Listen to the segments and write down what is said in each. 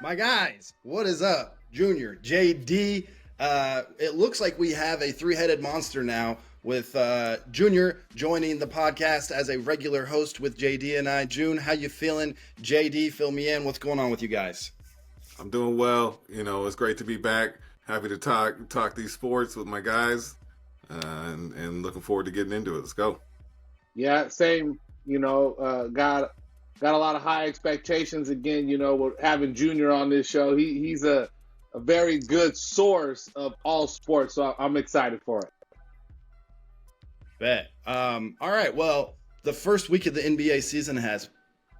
My guys, what is up? Junior, JD. It looks like we have a three-headed monster now with Junior joining the podcast as a regular host with JD and I. June, how you feeling? JD, fill me in. What's going on with you guys? I'm doing well. It's great to be back. Happy to talk these sports with my guys, and looking forward to getting into it. Let's go. Yeah, same. Got a lot of high expectations again. With having Junior on this show, he's a very good source of all sports. So I'm excited for it. Bet. All right. Well, the first week of the NBA season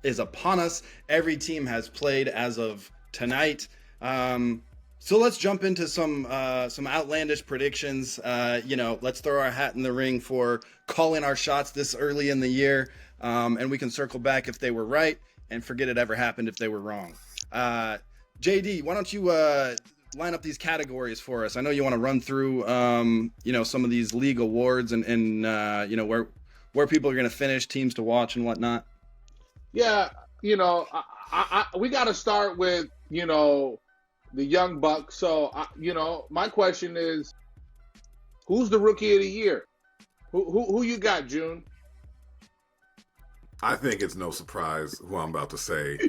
is upon us. Every team has played as of tonight. So let's jump into some outlandish predictions. Let's throw our hat in the ring for calling our shots this early in the year, and we can circle back if they were right and forget it ever happened if they were wrong. JD, why don't you line up these categories for us? I know you want to run through some of these league awards and where people are going to finish, teams to watch and whatnot. Yeah, we got to start with the young buck. So my question is, who's the rookie of the year? Who you got, June? I think it's no surprise who I'm about to say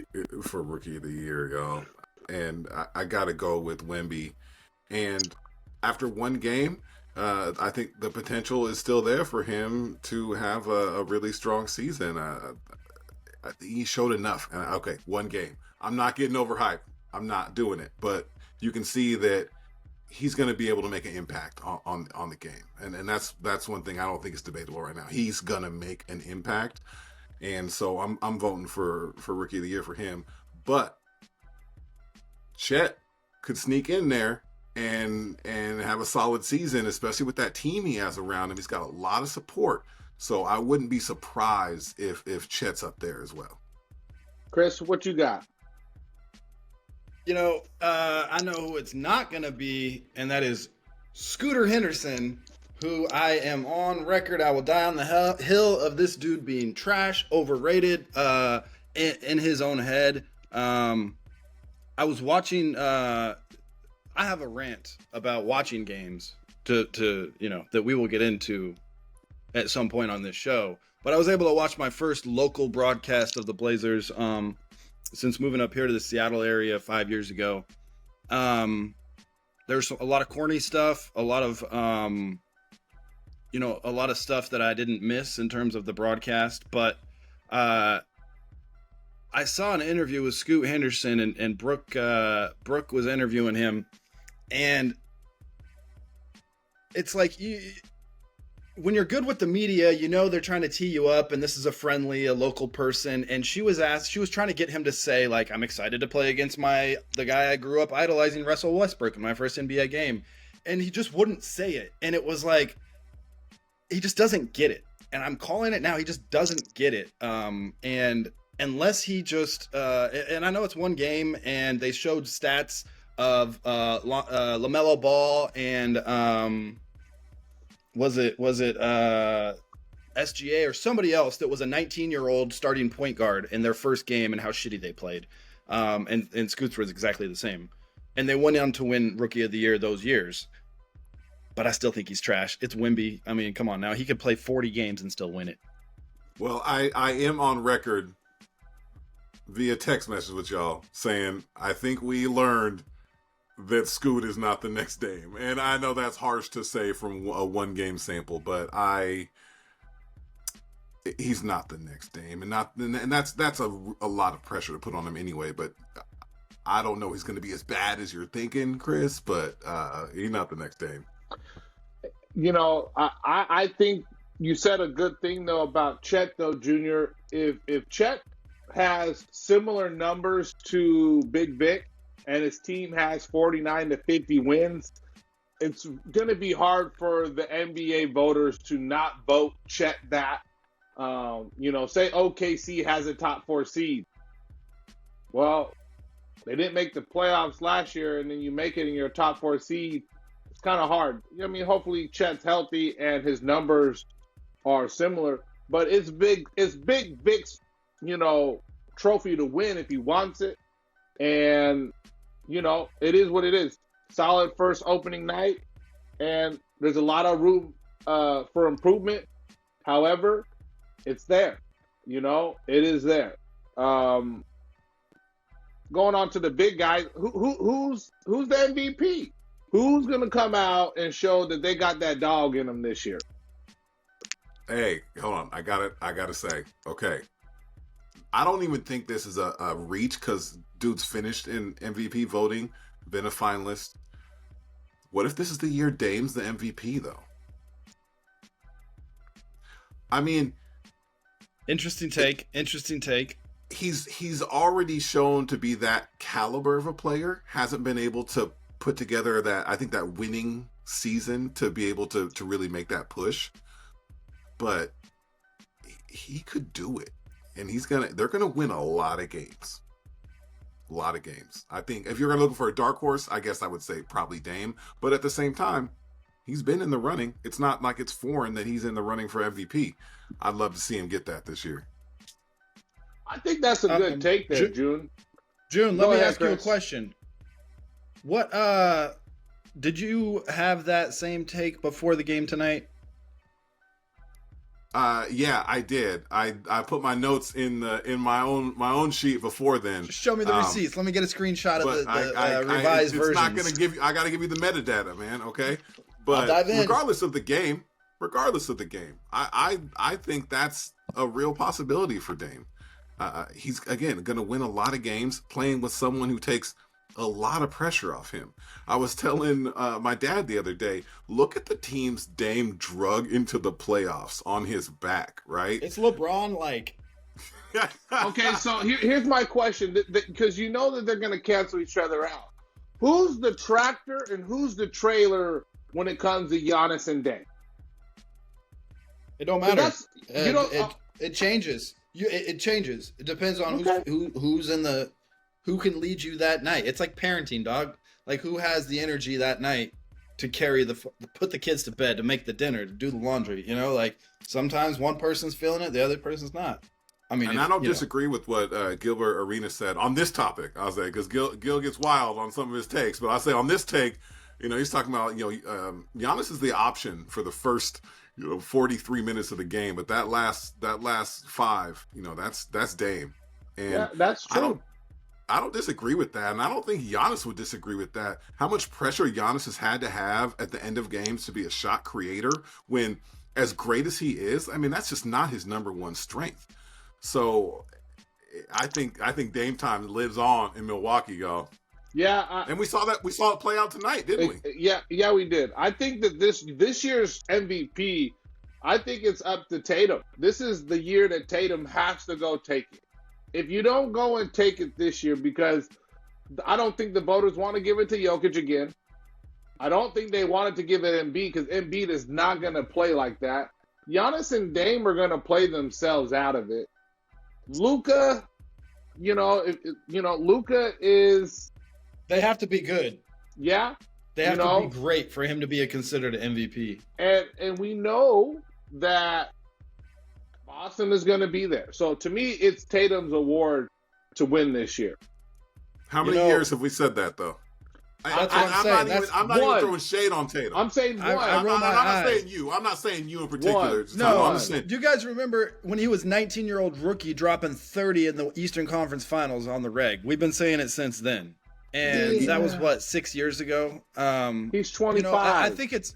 for Rookie of the Year, y'all. And I got to go with Wemby. And after one game, I think the potential is still there for him to have a really strong season. He showed enough. Okay, one game. I'm not getting overhyped. I'm not doing it. But you can see that he's going to be able to make an impact on the game. And that's one thing I don't think is debatable right now. He's going to make an impact. And so I'm voting for Rookie of the Year for him. But Chet could sneak in there and have a solid season, especially with that team he has around him. He's got a lot of support. So I wouldn't be surprised if Chet's up there as well. Chris, what you got? I know who it's not going to be, and that is Scooter Henderson, who I am on record. I will die on the hill of this dude being trash, overrated, in his own head. I was watching. I have a rant about watching games to that we will get into at some point on this show. But I was able to watch my first local broadcast of the Blazers since moving up here to the Seattle area 5 years ago. There's a lot of corny stuff, a lot of a lot of stuff that I didn't miss in terms of the broadcast, but I saw an interview with Scoot Henderson and Brooke was interviewing him, and it's like when you're good with the media, they're trying to tee you up, and this is a local person, and she was trying to get him to say, like, I'm excited to play against the guy I grew up idolizing, Russell Westbrook, in my first NBA game, and he just wouldn't say it, and it was like, he just doesn't get it, and I'm calling it now. He just doesn't get it, and unless he just and I know it's one game, and they showed stats of LaMelo Ball and was it SGA or somebody else that was a 19-year-old starting point guard in their first game and how shitty they played, and Scoots was exactly the same, and they went on to win Rookie of the Year those years. But I still think he's trash. It's Wemby. I mean, come on now. He could play 40 games and still win it. Well, I am on record via text message with y'all saying I think we learned that Scoot is not the next Dame. And I know that's harsh to say from a one-game sample, but he's not the next Dame. And that's a lot of pressure to put on him anyway, but I don't know he's going to be as bad as you're thinking, Chris, but he's not the next Dame. I think you said a good thing, though, about Chet, though, Junior. If Chet has similar numbers to Big Vic and his team has 49 to 50 wins, it's going to be hard for the NBA voters to not vote Chet that. Say OKC has a top 4 seed. Well, they didn't make the playoffs last year, and then you make it in your top 4 seed. It's kind of hard. I mean, hopefully Chet's healthy and his numbers are similar, but it's Big Vic's, trophy to win if he wants it. And it is what it is. Solid first opening night, and there's a lot of room for improvement. However, it's there. It is there. Um, Going on to the big guys, who's the MVP? Who's gonna come out and show that they got that dog in them this year? Hey, hold on. I gotta say, okay. I don't even think this is a reach because dude's finished in MVP voting, been a finalist. What if this is the year Dame's the MVP though? I mean, Interesting take. He's already shown to be that caliber of a player. Hasn't been able to put together that winning season to be able to really make that push. But he could do it. And they're gonna win a lot of games. A lot of games. I think if you're gonna look for a dark horse, I guess I would say probably Dame. But at the same time, he's been in the running. It's not like it's foreign that he's in the running for MVP. I'd love to see him get that this year. I think that's a good take there, June. June, let me ask you a Chris. question. What did you have that same take before the game tonight? Yeah, I did. I put my notes in my own sheet before then. Just show me the receipts. Let me get a screenshot of the revised version. It's not going to give you. I got to give you the metadata, man. Okay, I'll but dive in. regardless of the game, I think that's a real possibility for Dame. He's again going to win a lot of games playing with someone who takes a lot of pressure off him. I was telling my dad the other day, look at the teams Dame drug into the playoffs on his back, right? It's LeBron like. Okay, so here's my question, because you know that they're going to cancel each other out. Who's the tractor and who's the trailer when it comes to Giannis and Dame? It don't matter. It changes. It changes. It depends on who's in the, who can lead you that night. It's like parenting, dog. Like who has the energy that night to carry put the kids to bed, to make the dinner, to do the laundry. Like sometimes one person's feeling it, the other person's not. I mean, and I don't disagree with what Gilbert Arenas said on this topic. I'll say because Gil gets wild on some of his takes, but I say on this take, he's talking about Giannis is the option for the first 43 minutes of the game, but that last 5, that's Dame, and yeah, that's true. I don't disagree with that, and I don't think Giannis would disagree with that. How much pressure Giannis has had to have at the end of games to be a shot creator when, as great as he is, I mean that's just not his number one strength. So I think Dame time lives on in Milwaukee, y'all. Yeah, and we saw it play out tonight, didn't we? Yeah, we did. I think that this year's MVP, I think it's up to Tatum. This is the year that Tatum has to go take it. If you don't go and take it this year, because I don't think the voters want to give it to Jokic again. I don't think they wanted to give it Embiid because Embiid is not going to play like that. Giannis and Dame are going to play themselves out of it. Luka, Luka is. They have to be good. Yeah. They have to be great for him to be considered an MVP. And we know that Boston is going to be there. So to me, it's Tatum's award to win this year. How many years have we said that though? That's what I'm saying. I'm not even throwing shade on Tatum. I'm saying one. I'm not saying you. I'm not saying you in particular. No, I'm just saying. Do you guys remember when he was 19-year-old rookie dropping 30 in the Eastern Conference Finals on the reg? We've been saying it since then. And that was 6 years ago. He's 25. I think it's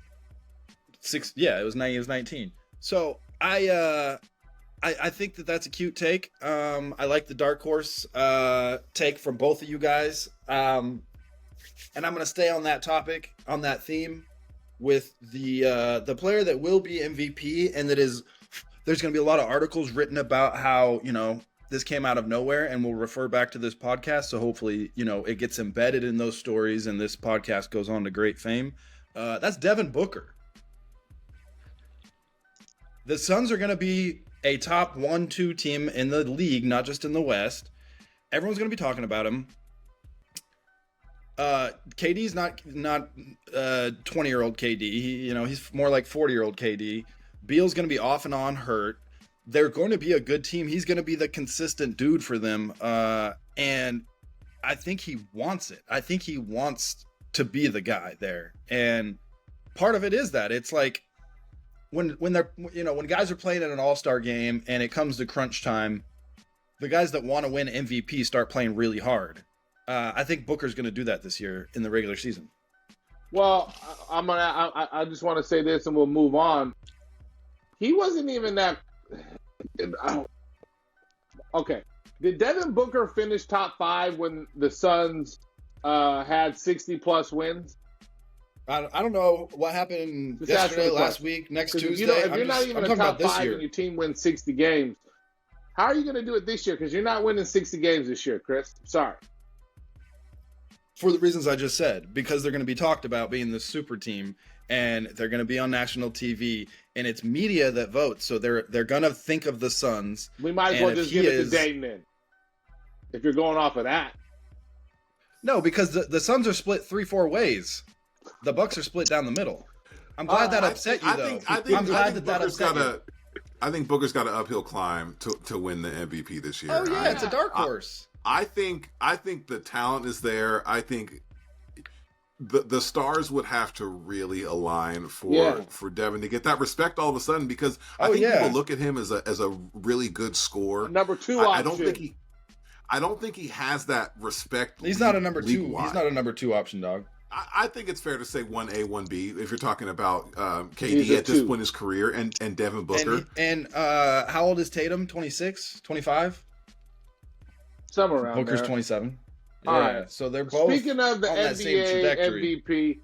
6. Yeah, it was 9. He was 19. So I think that's a cute take. I like the dark horse take from both of you guys. And I'm going to stay on that topic, on that theme, with the player that will be MVP, and there's going to be a lot of articles written about how this came out of nowhere, and we'll refer back to this podcast. So hopefully it gets embedded in those stories, and this podcast goes on to great fame. That's Devin Booker. The Suns are going to be a top 1-2 team in the league, not just in the West. Everyone's going to be talking about him. KD's not 20-year-old KD. He's more like 40-year-old KD. Beal's going to be off and on hurt. They're going to be a good team. He's going to be the consistent dude for them. And I think he wants it. I think he wants to be the guy there. And part of it is that it's like when they're, when guys are playing in an all-star game and it comes to crunch time, the guys that want to win MVP start playing really hard. I think Booker's going to do that this year in the regular season. Well, I just want to say this, and we'll move on. He wasn't even that. Okay, did Devin Booker finish top 5 when the Suns had 60+ wins? I don't know what happened yesterday, last week, next Tuesday. If you're not even a top 5 and your team wins 60 games, how are you going to do it this year? Because you're not winning 60 games this year, Chris. Sorry. For the reasons I just said, because they're going to be talked about being the super team, and they're going to be on national TV, and it's media that votes, so they're going to think of the Suns. We might as well just give it to Dame then, if you're going off of that. No, because the Suns are split 3-4 ways. The Bucks are split down the middle. I'm glad that upset you, though. I'm glad that upset you. I think Booker's got an uphill climb to win the MVP this year. Oh yeah, it's a dark horse. I think the talent is there. I think the stars would have to really align for Devin to get that respect all of a sudden, because I think people look at him as a really good scorer. Number 2 option. I don't think he has that respect. He's not a number 2. He's not a number 2 option, dog. I think it's fair to say 1A, 1B if you're talking about KD at this point in his career and Devin Booker. And how old is Tatum? 26, 25? Somewhere around Booker's there. 27. All yeah, right. So they're both Speaking of the on that same NBA trajectory. MVP,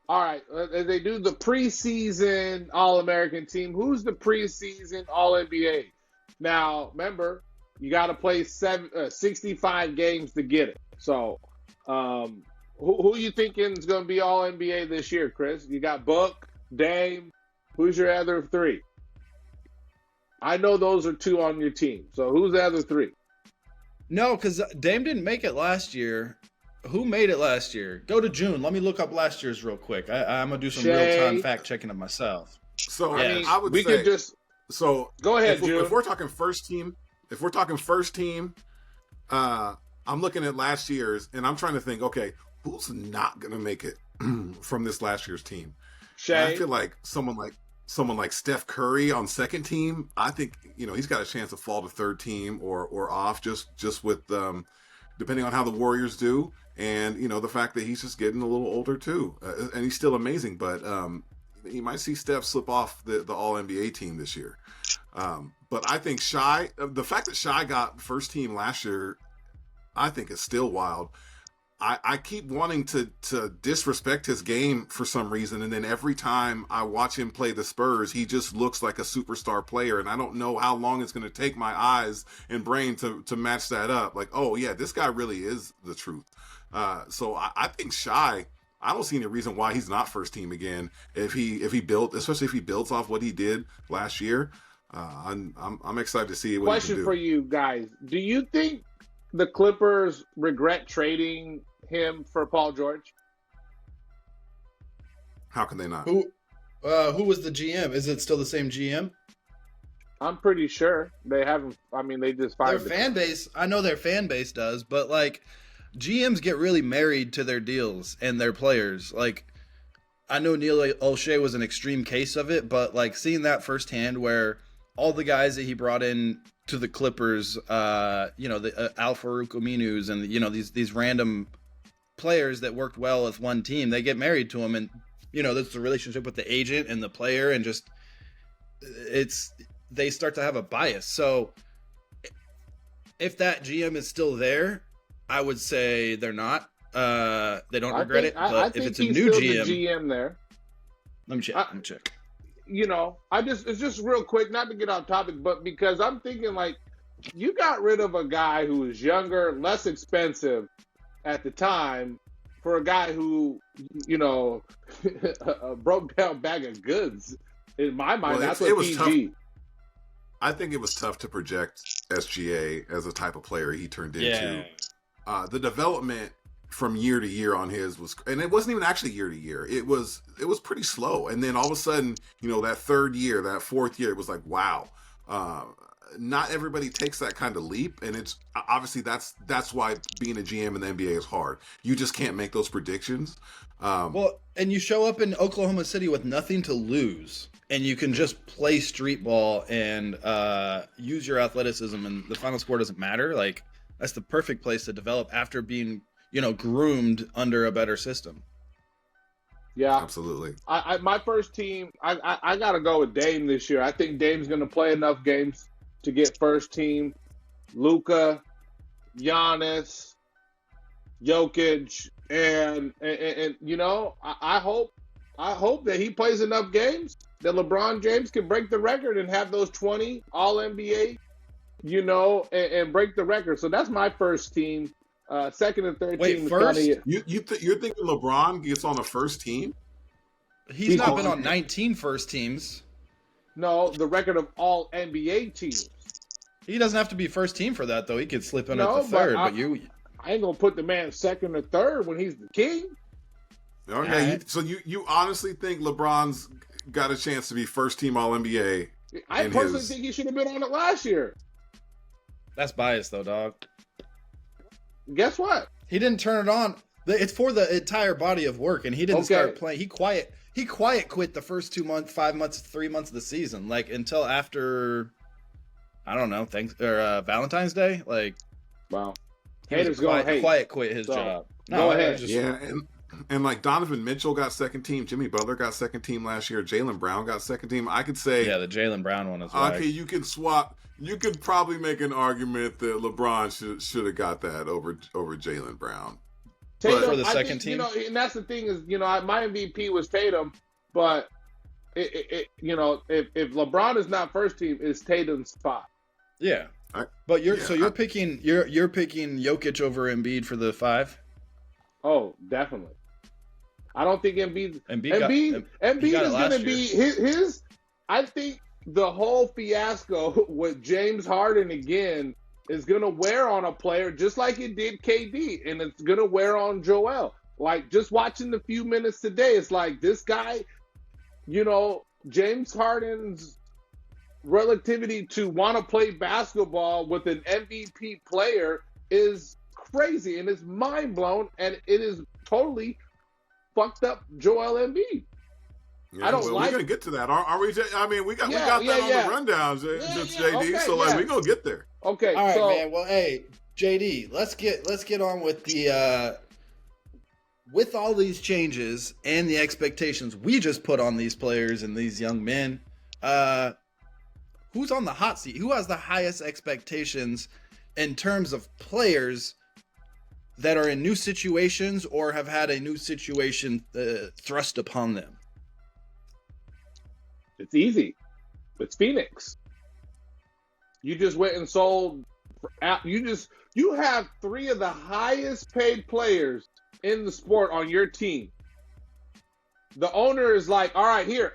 all right, they do the preseason All-American team. Who's the preseason All-NBA? Now, remember, you got to play 65 games to get it. So, who you thinking is going to be All-NBA this year, Chris? You got Book, Dame. Who's your other 3? I know those are 2 on your team. So who's the other 3? No, because Dame didn't make it last year. Who made it last year? Go to June. Let me look up last year's real quick. I'm going to do some real-time fact-checking of myself. So, yes. I would we say... could just... So, go ahead, June. If we're talking first team, I'm looking at last year's, and I'm trying to think, okay, who's not going to make it from this last year's team? I feel like someone like Steph Curry on second team. I think he's got a chance to fall to third team or off just with depending on how the Warriors do, and the fact that he's just getting a little older too, and he's still amazing. But you might see Steph slip off the All NBA team this year. But I think the fact that Shai got first team last year, I think is still wild. I keep wanting to disrespect his game for some reason, and then every time I watch him play the Spurs, he just looks like a superstar player, and I don't know how long it's going to take my eyes and brain to match that up. Like, oh yeah, this guy really is the truth. So I think Shai, I don't see any reason why he's not first team again. Especially if he builds off what he did last year. I'm excited to see what he can do. Question for you guys: do you think the Clippers regret trading him for Paul George? How can they not? Who was the GM? Is it still the same GM? I'm pretty sure they haven't. I mean, they just fired their fan base. I know their fan base does, but like GMs get really married to their deals and their players. Like I know Neil O'Shea was an extreme case of it, but like seeing that firsthand, where all the guys that he brought in to the Clippers, the Al Farouk Aminus and these random players that worked well with one team, they get married to him, and that's the relationship with the agent and the player, and just they start to have a bias. So if that GM is still there, I would say they're not. They don't regret it. But if it's a new GM, the GM there. Let me check. It's just real quick, not to get off topic, but because I'm thinking like you got rid of a guy who was younger, less expensive at the time for a guy who, a broke down bag of goods. In my mind, that's what PG. Tough. I think it was tough to project SGA as a type of player he turned into. The development from year to year on his was, and it wasn't even actually year to year. It was pretty slow. And then all of a sudden, that third year, that fourth year, it was like, wow. not everybody takes that kind of leap, and it's obviously that's why being a GM in the NBA is hard. You just can't make those predictions. Well, and you show up in Oklahoma City with nothing to lose, and you can just play street ball and use your athleticism, and the final score doesn't matter. Like, that's the perfect place to develop after being, groomed under a better system. Yeah, absolutely. My first team, I got to go with Dame this year. I think Dame's going to play enough games to get first team. Luka, Giannis, Jokic, and I hope that he plays enough games that LeBron James can break the record and have those 20 All NBA, and break the record. So that's my first team. Second and third team. First? You're thinking LeBron gets on a first team? He's not been on 19 first teams. No, the record of all NBA teams. He doesn't have to be first team for that, though. He could slip in at the third. But I ain't gonna put the man second or third when he's the king. Okay, so you honestly think LeBron's got a chance to be first team All NBA? I personally think he should have been on it last year. That's biased, though, dog. Guess what? He didn't turn it on. It's for the entire body of work, and he didn't start playing. He quiet quit the first 2 months, 5 months, 3 months of the season, like until after, I don't know, Valentine's Day. Like, wow, haters going hate. Quiet quit his job. Go ahead. And like Donovan Mitchell got second team, Jimmy Butler got second team last year, Jaylen Brown got second team. I could say, the Jaylen Brown one is okay. You can swap. You could probably make an argument that LeBron should have got that over Jaylen Brown. Tatum, for the second team, and that's the thing is, my MVP was Tatum, but if LeBron is not first team, it's Tatum's spot. Yeah, but you're picking Jokic over Embiid for the 5. Oh, definitely. I don't think Embiid's is going to be his. I think the whole fiasco with James Harden again is going to wear on a player just like it did KD, and it's going to wear on Joel. Like, just watching the few minutes today, it's like this guy, James Harden's relativity to want to play basketball with an MVP player is crazy, and it's mind-blown, and it is totally fucked up Joel Embiid. Yeah, we're gonna get to that, aren't we? I mean, we got that on the rundown, JD. Okay, so we're gonna get there. Okay, all right, man. Well, hey, JD, let's get on with the with all these changes and the expectations we just put on these players and these young men. Who's on the hot seat? Who has the highest expectations in terms of players that are in new situations or have had a new situation thrust upon them? It's easy. It's Phoenix. You just went and sold. You have 3 of the highest paid players in the sport on your team. The owner is like, all right, here,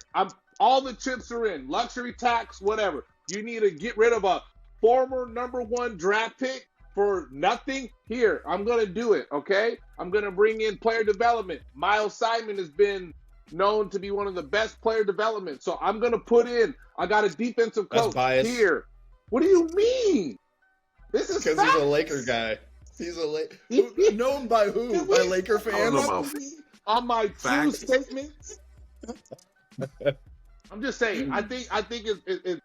all the chips are in, luxury tax, whatever. You need to get rid of a former number 1 draft pick for nothing. Here, I'm going to do it, okay? I'm going to bring in player development. Miles Simon has been known to be one of the best player development. So I'm going to put in, I got a defensive coach here. What do you mean? This is because he's a Laker guy. He's known by who? By Laker fans? On my true statements? I'm just saying, I think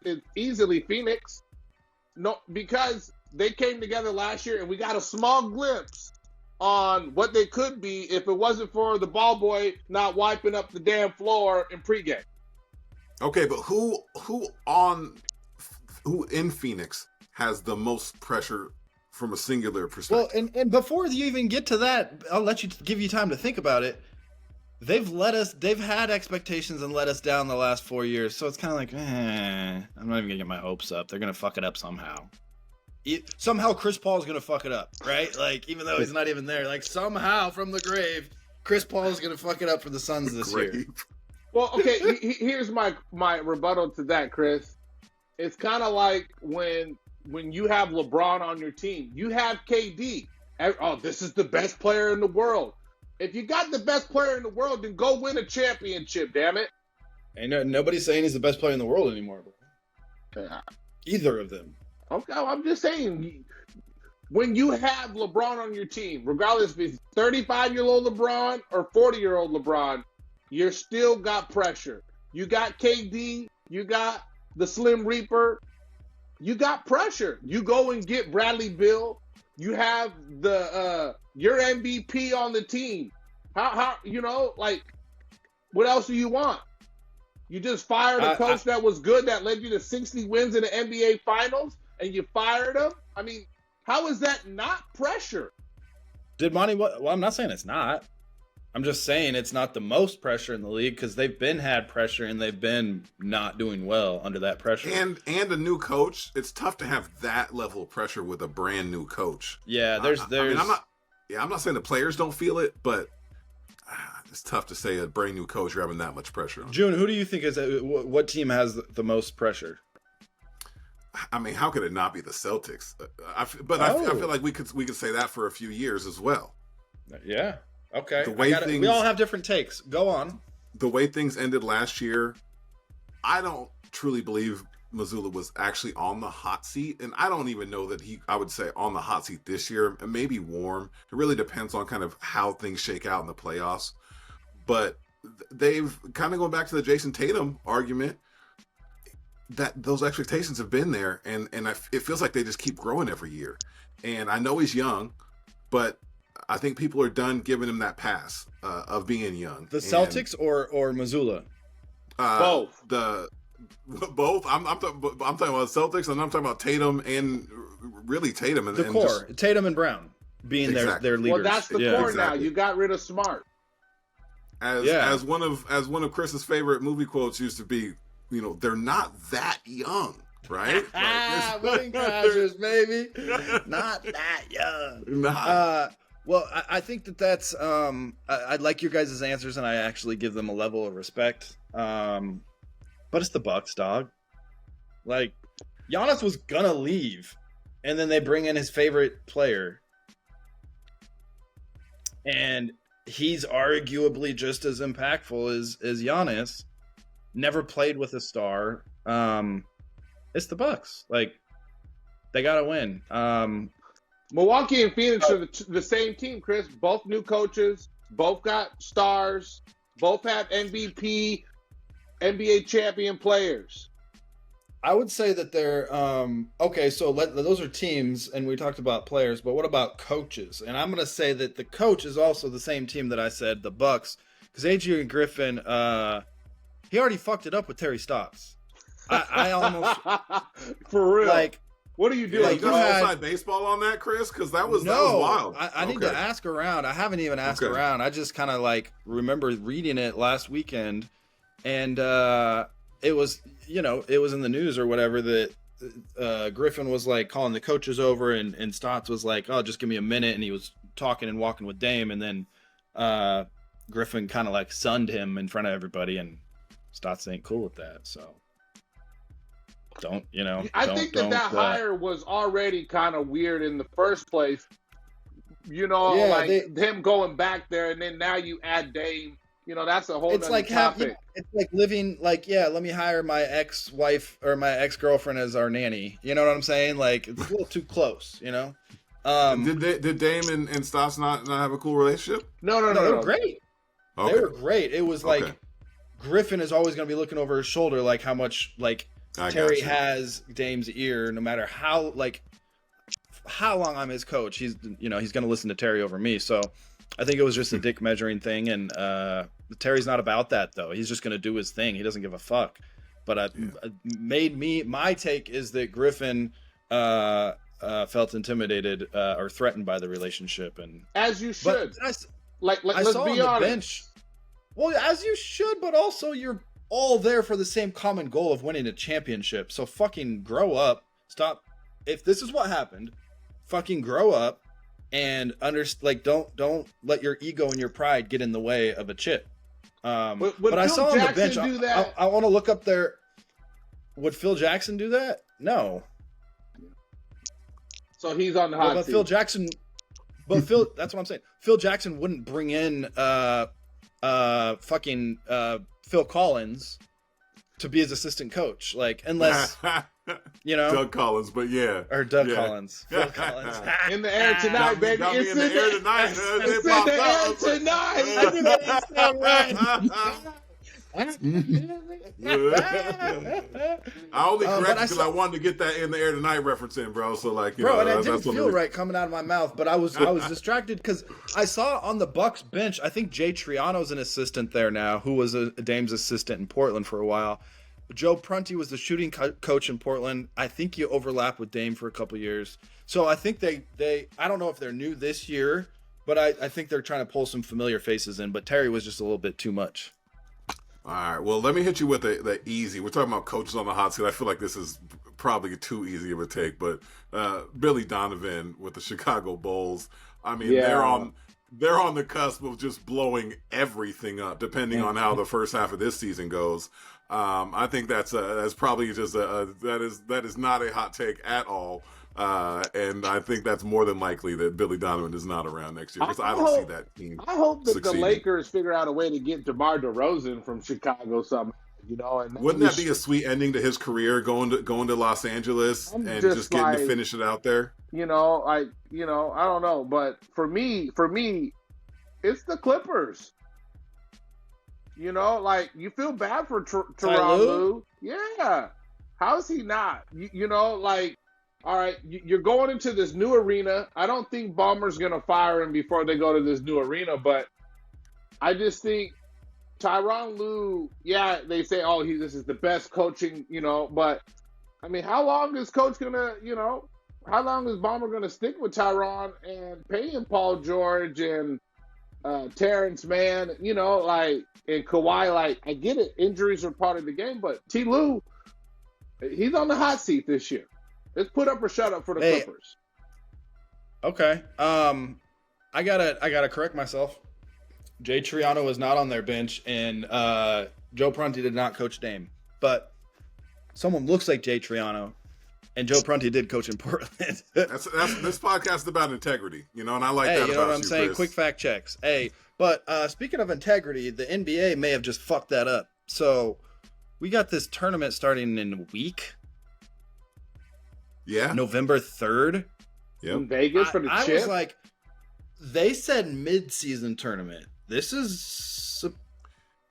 it's easily Phoenix. No, because they came together last year and we got a small glimpse on what they could be if it wasn't for the ball boy not wiping up the damn floor in pregame. Okay, but who in Phoenix has the most pressure from a singular perspective? Well, and before you even get to that, I'll give you time to think about it. They've had expectations and let us down the last 4 years, so it's kind of like, I'm not even gonna get my hopes up. They're gonna fuck it up somehow. Somehow Chris Paul's gonna fuck it up, right? Like, even though he's not even there, like somehow from the grave, Chris Paul's gonna fuck it up for the Suns this year. Well, okay, here's my rebuttal to that, Chris. It's kind of like when you have LeBron on your team, you have KD. Oh, this is the best player in the world. If you got the best player in the world, then go win a championship, damn it. Ain't nobody's saying he's the best player in the world anymore, bro. Either of them. Okay, I'm just saying, when you have LeBron on your team, regardless if it's 35-year-old LeBron or 40-year-old LeBron, you still got pressure. You got KD, you got the Slim Reaper, you got pressure. You go and get Bradley Beal. You have your MVP on the team. How like, what else do you want? You just fired a coach that was good, that led you to 60 wins in the NBA Finals, and you fired him? I mean, how is that not pressure? Did Monty? Well, I'm not saying it's not. I'm just saying it's not the most pressure in the league because they've been had pressure and they've been not doing well under that pressure. And a new coach. It's tough to have that level of pressure with a brand new coach. Yeah, there's. I mean, I'm not saying the players don't feel it, but it's tough to say a brand new coach you're having that much pressure on. June, who do you think is what team has the most pressure? I mean, how could it not be the Celtics? I feel like we could say that for a few years as well. Yeah. Okay. We all have different takes. Go on. The way things ended last year, I don't truly believe Missoula was actually on the hot seat, and I don't even know that I would say on the hot seat this year. It may be warm. It really depends on kind of how things shake out in the playoffs. But they've kind of going back to the Jason Tatum argument, that those expectations have been there, and it feels like they just keep growing every year. And I know he's young, but I think people are done giving him that pass of being young. The Celtics or Missoula? Both. Both. I'm talking about Celtics, and I'm talking about Tatum and really Tatum and the core. Tatum and Brown being their leaders. Well, that's the core now. You got rid of Smart. As one of Chris's favorite movie quotes used to be, they're not that young, right? Winning Crashers, baby. Not that young. Well, I think that's. I'd like your guys' answers, and I actually give them a level of respect. But it's the Bucks, dog. Like, Giannis was gonna leave, and then they bring in his favorite player, and he's arguably just as impactful as Giannis. Never played with a star. It's the Bucks. Like, they gotta win. Milwaukee and Phoenix are the same team, Chris. Both new coaches, both got stars, both have MVP, NBA champion players. I would say that they're okay. So those are teams, and we talked about players, but what about coaches? And I'm going to say that the coach is also the same team that I said, the Bucks, because Adrian Griffin, he already fucked it up with Terry Stotts. I almost for real. Like, what are you doing? Yeah, you got inside baseball on that, Chris? Because that was wild. I need to ask around. I haven't even asked around. I just kind of remember reading it last weekend, and it was in the news or whatever that Griffin was calling the coaches over, and Stotts was like, "Oh, just give me a minute," and he was talking and walking with Dame, and then Griffin kind of sunned him in front of everybody, and Stotts ain't cool with that, so. I think that hire was already kind of weird in the first place. Him going back there, and then now you add Dame. That's a whole other topic. It's like living let me hire my ex-wife or my ex-girlfriend as our nanny. You know what I'm saying? It's a little too close. Did Dame and Stotts not have a cool relationship? No. They were great. Okay. They were great. It was Griffin is always going to be looking over his shoulder, how much Terry has Dame's ear, no matter how long I'm his coach. He's going to listen to Terry over me. So I think it was just a dick measuring thing, and Terry's not about that though. He's just going to do his thing. He doesn't give a fuck. But my take is that Griffin felt intimidated or threatened by the relationship, and as you should. Let's saw be on the honest. bench. Well, as you should, but also you're all there for the same common goal of winning a championship. So fucking grow up. Stop. If this is what happened, fucking grow up and don't let your ego and your pride get in the way of a chip. But I saw on the bench. I want to look up there. Would Phil Jackson do that? No. So he's on the hot seat. Phil Jackson. But Phil, that's what I'm saying. Phil Jackson wouldn't bring in fucking Phil Collins to be his assistant coach, unless You know, Doug Collins, but yeah, or Doug yeah. Collins, Phil Collins. In the air tonight, baby. Got me It's in the air tonight. It's in the air tonight. I only corrected because I I wanted to get that in the air tonight reference in, bro. So like, you bro, know, and it that's didn't feel right coming out of my mouth, but I was distracted because I saw on the Bucks bench, I think Jay Triano's an assistant there now, who was a Dame's assistant in Portland for a while. Joe Prunty was the shooting coach in Portland. I think you overlap with Dame for a couple years. So I think they I don't know if they're new this year, but I think they're trying to pull some familiar faces in. But Terry was just a little bit too much. All right, well, let me hit you with the easy. We're talking about coaches on the hot seat. I feel like this is probably too easy of a take, but Billy Donovan with the Chicago Bulls. I mean, they're on the cusp of just blowing everything up, depending on how the first half of this season goes. I think that's probably just that is not a hot take at all. And I think that's more than likely that Billy Donovan is not around next year because I don't see that team. I hope that succeeding. the Lakers figure out a way to get DeMar DeRozan from Chicago somehow. You know, and wouldn't that be a sweet ending to his career going to Los Angeles and just getting to finish it out there? You know, I don't know, but for me, it's the Clippers. You know, like you feel bad for Tyronn Lue. Yeah, how's he not? You know, like. All right, you're going into this new arena. I don't think Ballmer's going to fire him before they go to this new arena, but I just think Tyronn Lue, yeah, they say, oh, this is the best coaching, you know, but, I mean, how long is Coach going to, you know, how long is Ballmer going to stick with Tyronn and pay him Paul George and Terrence Mann, you know, like, and Kawhi, like, I get it, injuries are part of the game, but T. Lue, he's on the hot seat this year. Let's put up or shut up for the Clippers. Okay. I gotta correct myself. Jay Triano was not on their bench, and Joe Prunty did not coach Dame. But someone looks like Jay Triano, and Joe Prunty did coach in Portland. that's this podcast is about integrity, you know, and I like that. You know what I'm saying? Chris. Quick fact checks. Hey, but speaking of integrity, the NBA may have just fucked that up. So we got this tournament starting in a week. Yeah. November 3rd. Yep. In Vegas for the chip. I was like, they said mid-season tournament. This is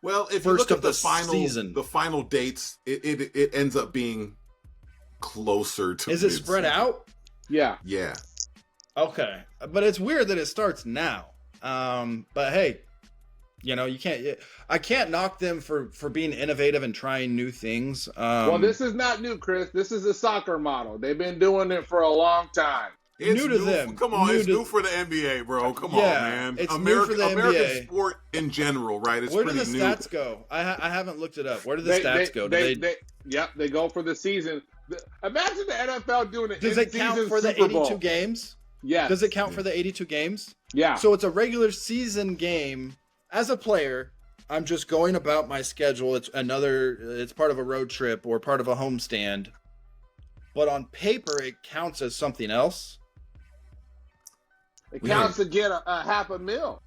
well, if you look at the final dates, it ends up being closer to. Is it spread out? Yeah. Yeah. Okay, but it's weird that it starts now. But hey, you know, I can't knock them for being innovative and trying new things. Well, this is not new, Chris. This is a soccer model. They've been doing it for a long time. It's new to them. Come on, it's new for the NBA, bro. Come on, man. It's new for the NBA. American sport in general, right? It's Where do pretty the new. stats go? I haven't looked it up. Where do the stats go? They go for the season. Imagine the NFL doing it. Does it count for the 82 games? Yeah. Does it count for the 82 games? Yeah. So it's a regular season game. As a player, I'm just going about my schedule. It's part of a road trip or part of a homestand. But on paper, it counts as something else. It counts to get a $500,000.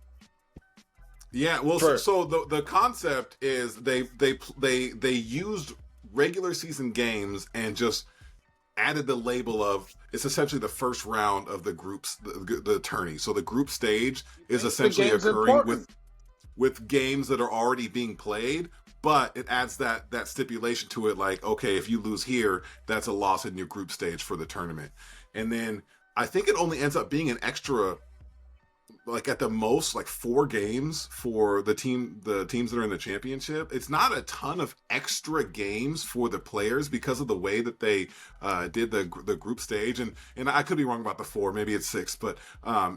Yeah, well, so the concept is they used regular season games and just added the label of it's essentially the first round of the groups, the tourney. So the group stage is essentially occurring with games that are already being played, but it adds that stipulation to it, like, okay, if you lose here, that's a loss in your group stage for the tournament. And then I think it only ends up being an extra, like at the most, like 4 games for the teams that are in the championship. It's not a ton of extra games for the players because of the way that they did the group stage. And I could be wrong about the 4, maybe it's 6, but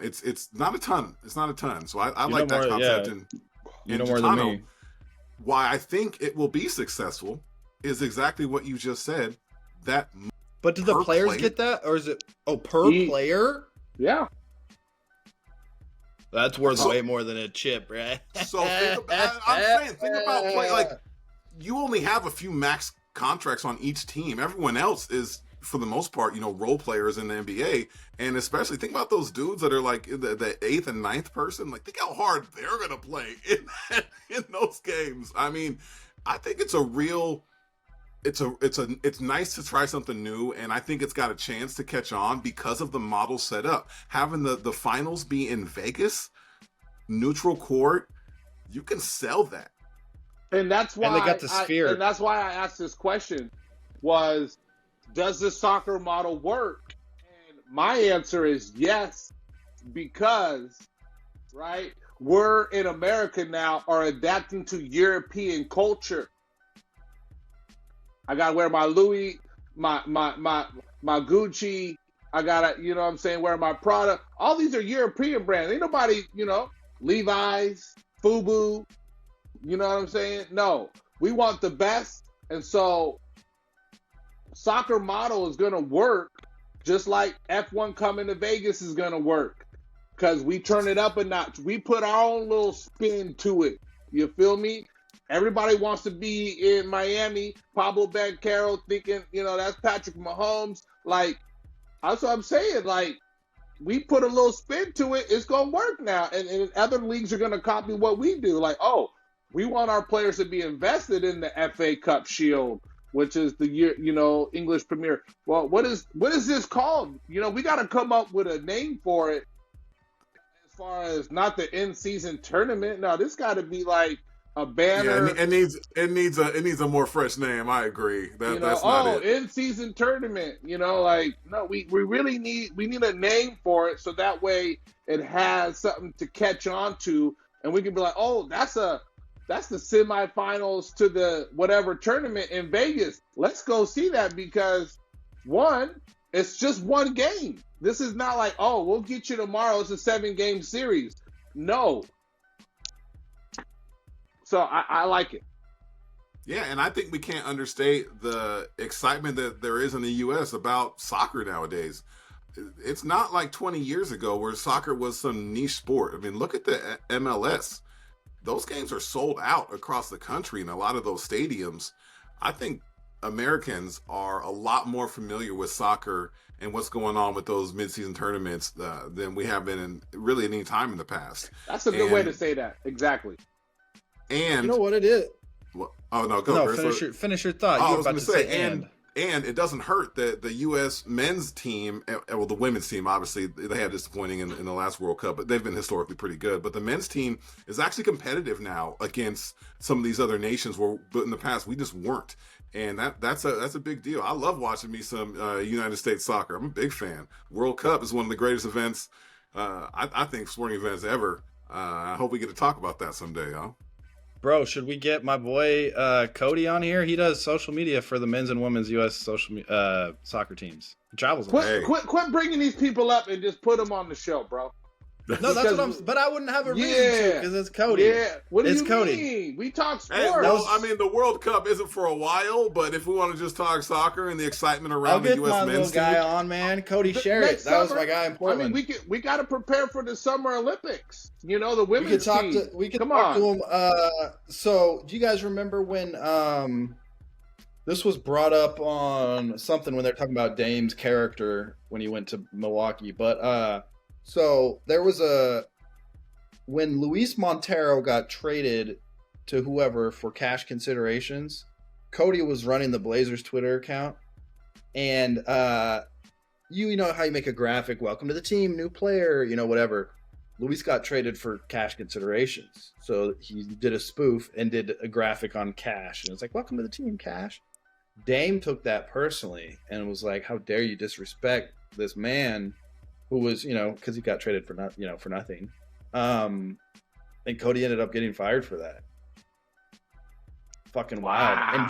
it's not a ton. It's not a ton. So I like that concept. And you know more than me. Why I think it will be successful is exactly what you just said. But do the players get that, or is it per player? Yeah. That's worth way more than a chip, right? So think about play. Like, you only have a few max contracts on each team. Everyone else is, for the most part, you know, role players in the NBA. And especially think about those dudes that are like the 8th and 9th person. Like, think how hard they're gonna play in those games. I mean, I think it's a real it's nice to try something new, and I think it's got a chance to catch on because of the model set up. Having the finals be in Vegas, neutral court, you can sell that. And that's why And they got the sphere. and that's why I asked this question was, does the soccer model work? And my answer is yes, because, right, we're in America now are adapting to European culture. I gotta wear my Louis, my Gucci. I gotta, you know what I'm saying, wear my Prada. All these are European brands. Ain't nobody, Levi's, FUBU. You know what I'm saying? No, we want the best, and so soccer model is gonna work just like F1 coming to Vegas is gonna work, because we turn it up a notch. We put our own little spin to it. You feel me? Everybody wants to be in Miami. Pablo Banchero thinking, that's Patrick Mahomes. Like, that's what I'm saying. Like, we put a little spin to it. It's going to work now. And other leagues are going to copy what we do. Like, oh, we want our players to be invested in the FA Cup Shield, which is the English Premier. Well, what is this called? We got to come up with a name for it. As far as not the in-season tournament. No, this got to be like a banner. Yeah, it needs a more fresh name. I agree. That's not it. In-season tournament. No, we really need a name for it, so that way it has something to catch on to, and we can be like, oh, that's the semifinals to the whatever tournament in Vegas. Let's go see that, because one, it's just one game. This is not like, oh, we'll get you tomorrow. It's a 7-game series. No. So I like it. Yeah, and I think we can't understate the excitement that there is in the U.S. about soccer nowadays. It's not like 20 years ago where soccer was some niche sport. I mean, look at the MLS. Those games are sold out across the country in a lot of those stadiums. I think Americans are a lot more familiar with soccer and what's going on with those midseason tournaments than we have been in really any time in the past. That's a good way to say that. Exactly. And you know what it is? Well, oh no, go. No, finish your thought. I was going to say, and it doesn't hurt that the U.S. men's team, well, the women's team, obviously, they had disappointing in the last World Cup, but they've been historically pretty good. But the men's team is actually competitive now against some of these other nations, but in the past we just weren't. And that's a big deal. I love watching me some United States soccer. I'm a big fan. World Cup is one of the greatest events, I think, sporting events ever. I hope we get to talk about that someday, y'all. Bro, should we get my boy Cody on here? He does social media for the men's and women's U.S. soccer teams. He travels. Quit bringing these people up and just put them on the show, bro. No, that's what I'm. But I wouldn't have a reason to, because it's Cody. Yeah, what do it's you Cody. mean? We talk sports. Hey, well, I mean, the World Cup isn't for a while, but if we want to just talk soccer and the excitement around the U.S. men's team, guy on, man, Cody Sherritt. That was my guy in Portland. I mean, we got to prepare for the Summer Olympics. The women's team. We could talk to him. So, do you guys remember when this was brought up on something when they're talking about Dame's character when he went to Milwaukee? But so there was when Luis Montero got traded to whoever for cash considerations, Cody was running the Blazers Twitter account, and you know how you make a graphic, welcome to the team, new player, whatever. Luis got traded for cash considerations, so he did a spoof and did a graphic on cash, and it's like, welcome to the team, cash. Dame took that personally and was like, how dare you disrespect this man who was, because he got traded for nothing. And Cody ended up getting fired for that. Fucking wild. Wow. And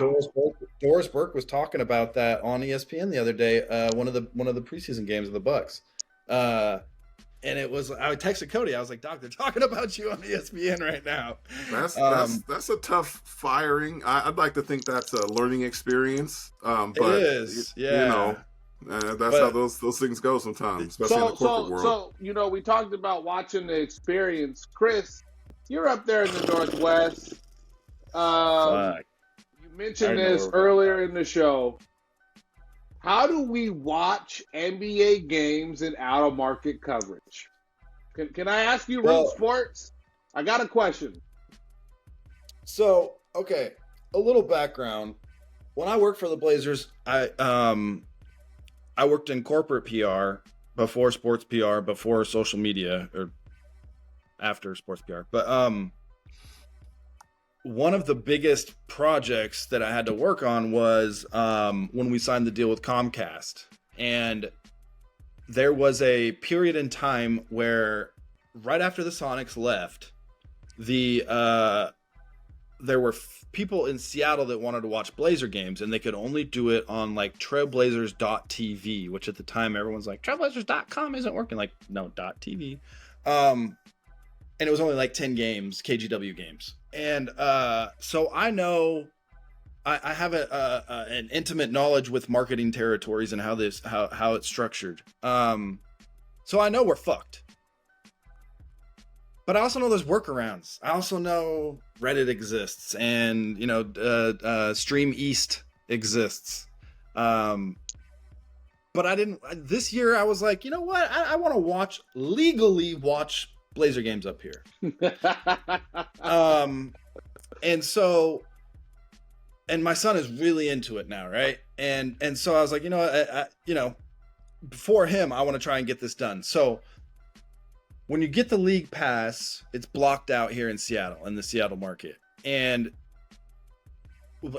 Doris Burke was talking about that on ESPN the other day, one of the preseason games of the Bucks. And it was, I texted Cody. I was like, Doc, they're talking about you on ESPN right now. That's a tough firing. I'd like to think that's a learning experience. But it is, yeah. That's how those things go sometimes, especially in the corporate world. So, we talked about watching the experience. Chris, you're up there in the Northwest. You mentioned this earlier in the show. How do we watch NBA games in out-of-market coverage? Can I ask you, Root Sports? I got a question. So, okay, a little background. when I worked for the Blazers, I worked in corporate PR before sports PR, before social media, or after sports PR. But one of the biggest projects that I had to work on was when we signed the deal with Comcast. And there was a period in time where right after the Sonics left, there were people in Seattle that wanted to watch Blazer games, and they could only do it on like trailblazers.tv, which at the time everyone's like, trailblazers.com isn't working. Like, no, .tv. And it was only like 10 games, KGW games. And so I know I have an intimate knowledge with marketing territories and how it's structured. So I know we're fucked. But I also know there's workarounds. I also know Reddit exists, and Stream East exists. But I didn't. This year I was like, you know what? I want to legally watch Blazer games up here. And so, and my son is really into it now, right? And so I was like, before him, I want to try and get this done. So when you get the league pass, it's blocked out here in Seattle, in the Seattle market. And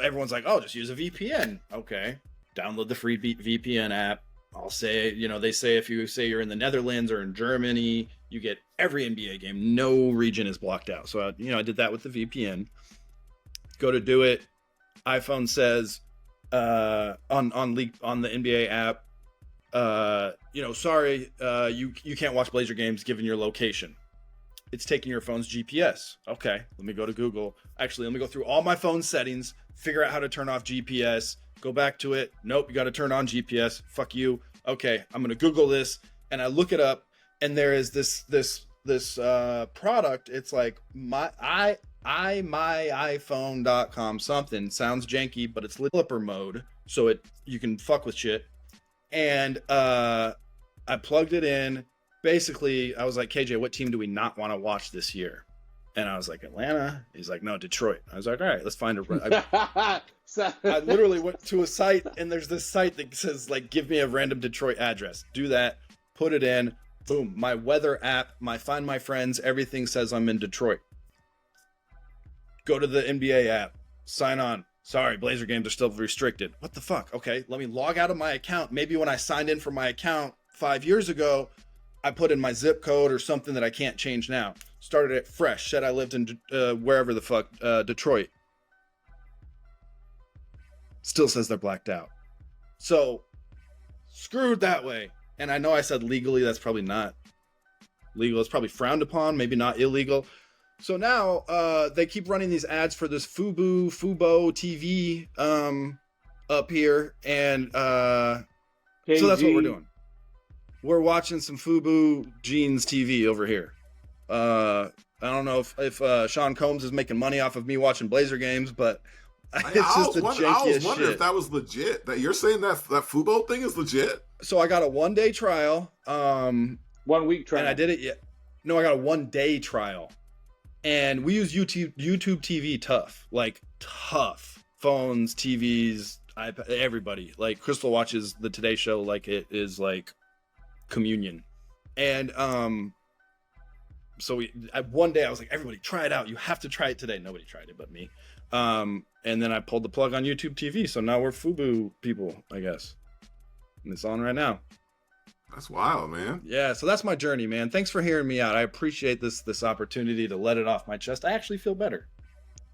everyone's like, oh, just use a VPN. Okay. Download the free VPN app. I'll say, they say if you say you're in the Netherlands or in Germany, you get every NBA game. No region is blocked out. So, I did that with the VPN. Go to do it. iPhone says on the NBA app, sorry, you can't watch Blazer games given your location. It's taking your phone's GPS. Okay, let me go to Google. Actually, let me go through all my phone settings, figure out how to turn off GPS, go back to it. Nope, you got to turn on GPS. Fuck you. Okay, I'm going to Google this, and I look it up, and there is this product. It's like myiphone.com something. Sounds janky, but it's flipper mode, so you can fuck with shit. And I plugged it in. Basically, I was like, KJ, what team do we not want to watch this year? And I was like, Atlanta. He's like, no, Detroit. I was like, all right, let's find I literally went to a site, and there's this site that says, like, give me a random Detroit address. Do that, put it in, boom. My weather app, my Find My Friends, everything says I'm in Detroit. Go to the NBA app, sign on. Sorry, Blazer games are still restricted. What the fuck? Okay, let me log out of my account. Maybe when I signed in for my account 5 years ago, I put in my zip code or something that I can't change now. Started it fresh. Said I lived in wherever the fuck, Detroit. Still says they're blacked out. So, screwed that way. And I know I said legally, that's probably not legal. It's probably frowned upon, maybe not illegal. So now they keep running these ads for this Fubo TV up here, and so that's what we're doing. We're watching some Fubo Jeans TV over here. I don't know if Sean Combs is making money off of me watching Blazer games, but it's just the jankiest shit. I was wondering if that was legit. That you're saying that Fubo thing is legit? So I got a 1 day trial. 1 week trial. And I did it. No, I got a 1 day trial. And we use YouTube TV tough phones, TVs, iPad, everybody. Like Crystal watches the Today Show like it is like communion. And so one day I was like, everybody try it out. You have to try it today. Nobody tried it but me. And then I pulled the plug on YouTube TV. So now we're Fubo people, I guess. And it's on right now. That's wild, man. Yeah, so that's my journey, man. Thanks for hearing me out. I appreciate this opportunity to let it off my chest. I actually feel better.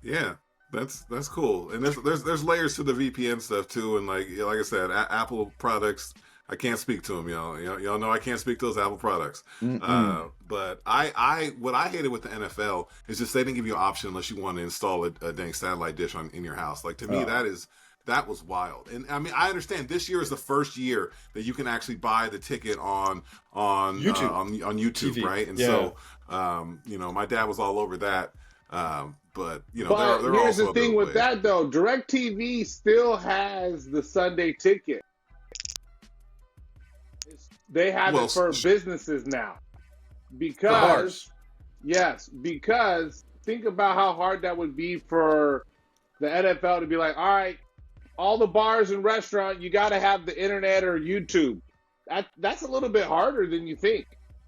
Yeah, that's cool. And there's layers to the VPN stuff too. And like I said, Apple products, I can't speak to them, y'all. Y'all know I can't speak to those Apple products. But what I hated with the NFL is just they didn't give you an option unless you want to install a dang satellite dish in your house. Like to me, that was wild. And I mean, I understand this year is the first year that you can actually buy the ticket on YouTube, on YouTube, TV. Right? And so, my dad was all over that. But they're here's the thing with that though. DirecTV still has the Sunday ticket. They have it for businesses now. Because think about how hard that would be for the NFL to be like, all right, all the bars and restaurant, you got to have the internet or YouTube. That's a little bit harder than you think.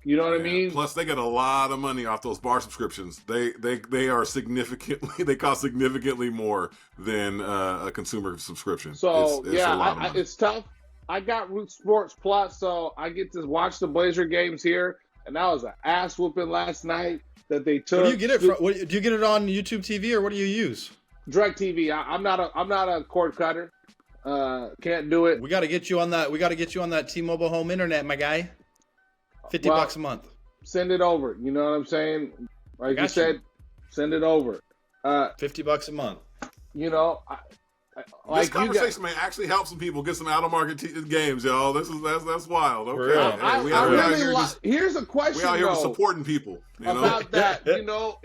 You know what I mean? Plus, they get a lot of money off those bar subscriptions. They are significantly they cost significantly more than a consumer subscription. So it's it's tough. I got Root Sports Plus, so I get to watch the Blazer games here, and that was an ass whooping last night that they took. Where do you get it from? Do you get it on YouTube TV or what do you use? DirecTV. I'm not a cord cutter. Can't do it. We got to get you on that. We got to get you on that T-Mobile home internet, my guy. $50 a month. Send it over. You know what I'm saying? Like you said, send it over. $50 a month. You know, this conversation may actually help some people get some out of market games, y'all. That's wild. Okay, here's a question. We out here supporting people about that. You know,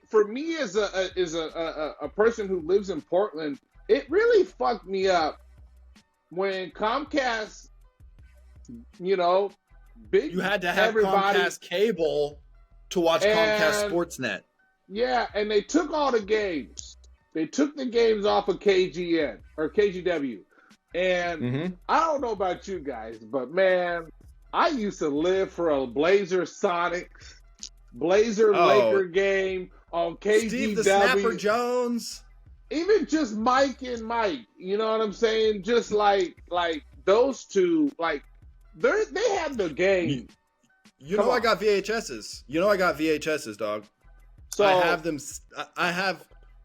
for me as a person who lives in Portland, it really fucked me up when Comcast, you know. You had to have Comcast cable to watch Comcast Sportsnet. Yeah, and they took all the games. They took the games off of KGN or KGW. And I don't know about you guys, but man, I used to live for a Blazer Sonics, Laker game on KGW. Steve the Snapper Jones. Even just Mike and Mike. You know what I'm saying? Just like those two, like, they had the game. You know I got VHSs, dog. So I have them.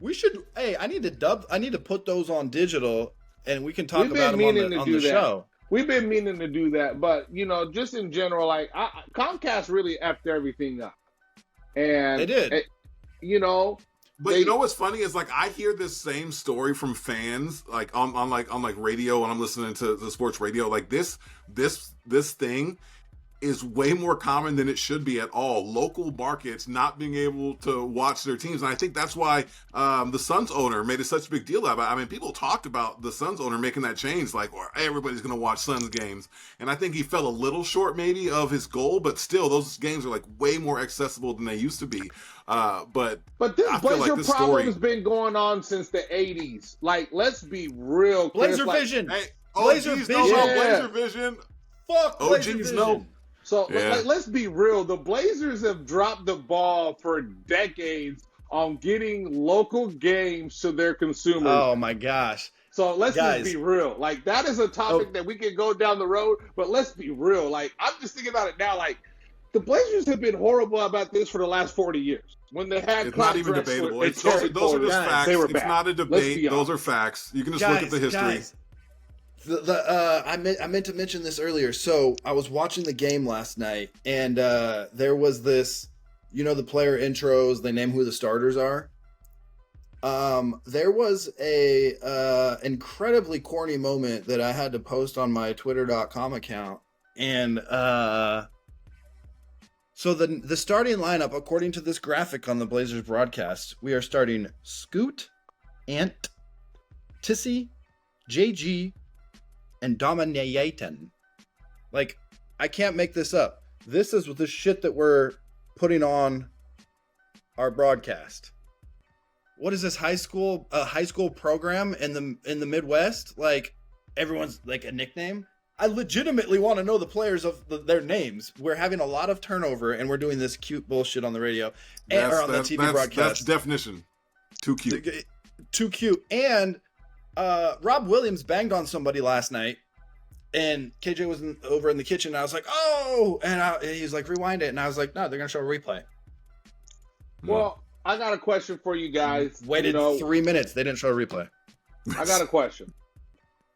We should. Hey, I need to put those on digital, and we can talk about them on the show. We've been meaning to do that, but you know, just in general, like Comcast really effed everything up, and they did. You know. But you know what's funny is like I hear this same story from fans like on radio when I'm listening to the sports radio. Like this thing is way more common than it should be at all. Local markets not being able to watch their teams, and I think that's why the Suns owner made such a big deal about it. I mean, people talked about the Suns owner making that change, like everybody's going to watch Suns games, and I think he fell a little short maybe of his goal, but still those games are like way more accessible than they used to be. But this Blazer problem has been going on since the 80s. Like, let's be real. Blazer Vision. Hey, Blazer Vision. Fuck Blazer Vision. No. So let's be real. The Blazers have dropped the ball for decades on getting local games to their consumers. Oh my gosh. So let's just be real. Like, that is a topic that we can go down the road, but let's be real. Like, I'm just thinking about it now. Like, the Blazers have been horrible about this for the last 40 years. When they had it's not even debatable. Those are just facts. It's not a debate. Those are facts. You can just look at the history. I meant to mention this earlier. So I was watching the game last night, and there was this, you know, the player intros. They name who the starters are. There was a incredibly corny moment that I had to post on my Twitter.com account, and so the starting lineup, according to this graphic on the Blazers broadcast, we are starting Scoot, Ant, Tissy, JG, and Dominaten. Like, I can't make this up. This is the shit that we're putting on our broadcast. What is this high school program in the Midwest? Like, everyone's like a nickname. I legitimately want to know the players of their names. We're having a lot of turnover, and we're doing this cute bullshit on the radio or on the TV broadcast. That's definition. Too cute. Too cute. And Rob Williams banged on somebody last night, and KJ was over in the kitchen, and I was like, oh! And he's like, rewind it. And I was like, no, they're going to show a replay. Well, I got a question for you guys. Waited 3 minutes. They didn't show a replay. I got a question.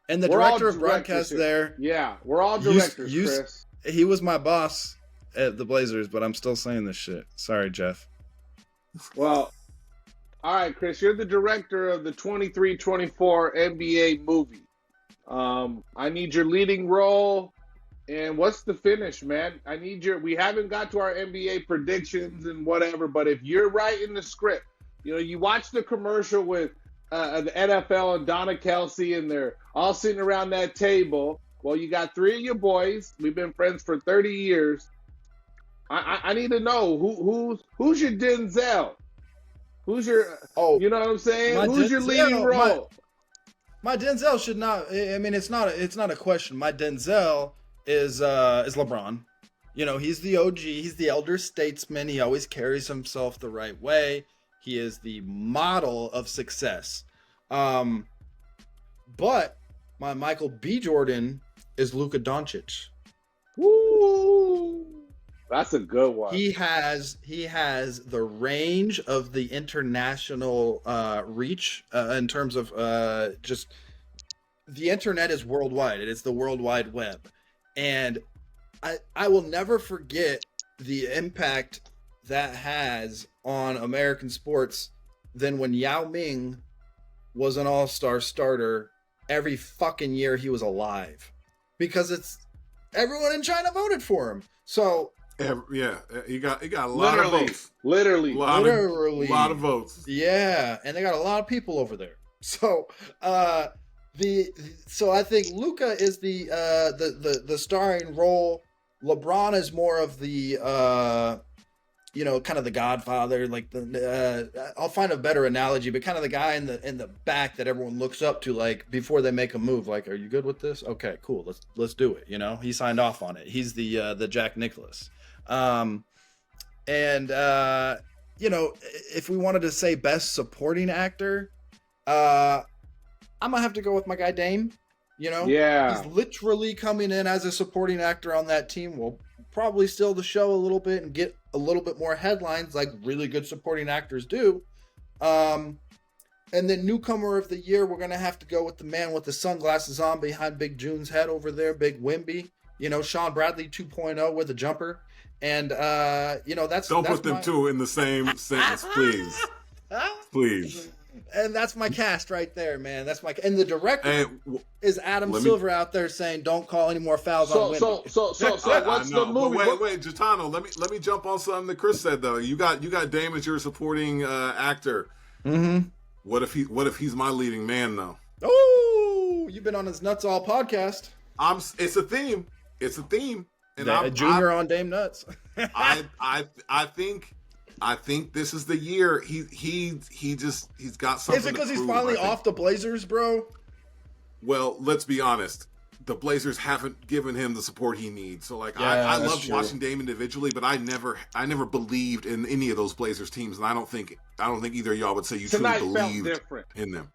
And the director of broadcast there. Yeah, we're all directors, Chris. He was my boss at the Blazers, but I'm still saying this shit. Sorry, Jeff. Well, all right, Chris, you're the director of the 23-24 NBA movie. I need your leading role. And what's the finish, man? We haven't got to our NBA predictions and whatever, but if you're writing the script, you know, you watch the commercial with the NFL and Donna Kelsey, and they're all sitting around that table. Well, you got three of your boys. We've been friends for 30 years. I need to know who's your Denzel? Who's your you know what I'm saying? Who's your leading role? My Denzel should not. I mean, it's not a question. My Denzel is LeBron. You know, he's the OG. He's the elder statesman. He always carries himself the right way. He is the model of success. But my Michael B. Jordan is Luka Doncic. Woo! That's a good one. He has the range of the international reach in terms of just the internet is worldwide. It is the World Wide Web, and I will never forget the impact that has on American sports than when Yao Ming was an all-star starter every fucking year he was alive, because it's everyone in China voted for him. So yeah, he got a lot of votes. Literally. A lot of votes. Yeah, and they got a lot of people over there. So I think Luka is the starring role. LeBron is more of the kind of the godfather, like I'll find a better analogy, but kind of the guy in the back that everyone looks up to, like before they make a move, like, are you good with this? Okay, cool, let's do it. You know, he signed off on it. He's the Jack Nicklaus. If we wanted to say best supporting actor, I'm gonna have to go with my guy Dame. You know, yeah, he's literally coming in as a supporting actor on that team. Will probably steal the show a little bit and get a little bit more headlines like really good supporting actors do. And then newcomer of the year, we're gonna have to go with the man with the sunglasses on behind Big June's head over there, Big Wimby. You know, Sean Bradley 2.0 with a jumper. And that's don't put them two in the same sentence, please. Please. And that's my cast right there, man. And the director is Adam Silver out there saying, "Don't call any more fouls on women." So what's the movie? But wait, Gitano, let me jump on something that Chris said though. You got Dame as your supporting actor. Mm-hmm. What if he's my leading man though? Oh, you've been on his Nuts All podcast. It's a theme. It's a theme. And Junior on Dame Nuts. I think this is the year he's got something. Is it because he's finally off the Blazers, bro? Well, let's be honest. The Blazers haven't given him the support he needs. So like, yeah, I love watching Dame individually, but I never believed in any of those Blazers teams, and I don't think either of y'all would say you truly believed in them.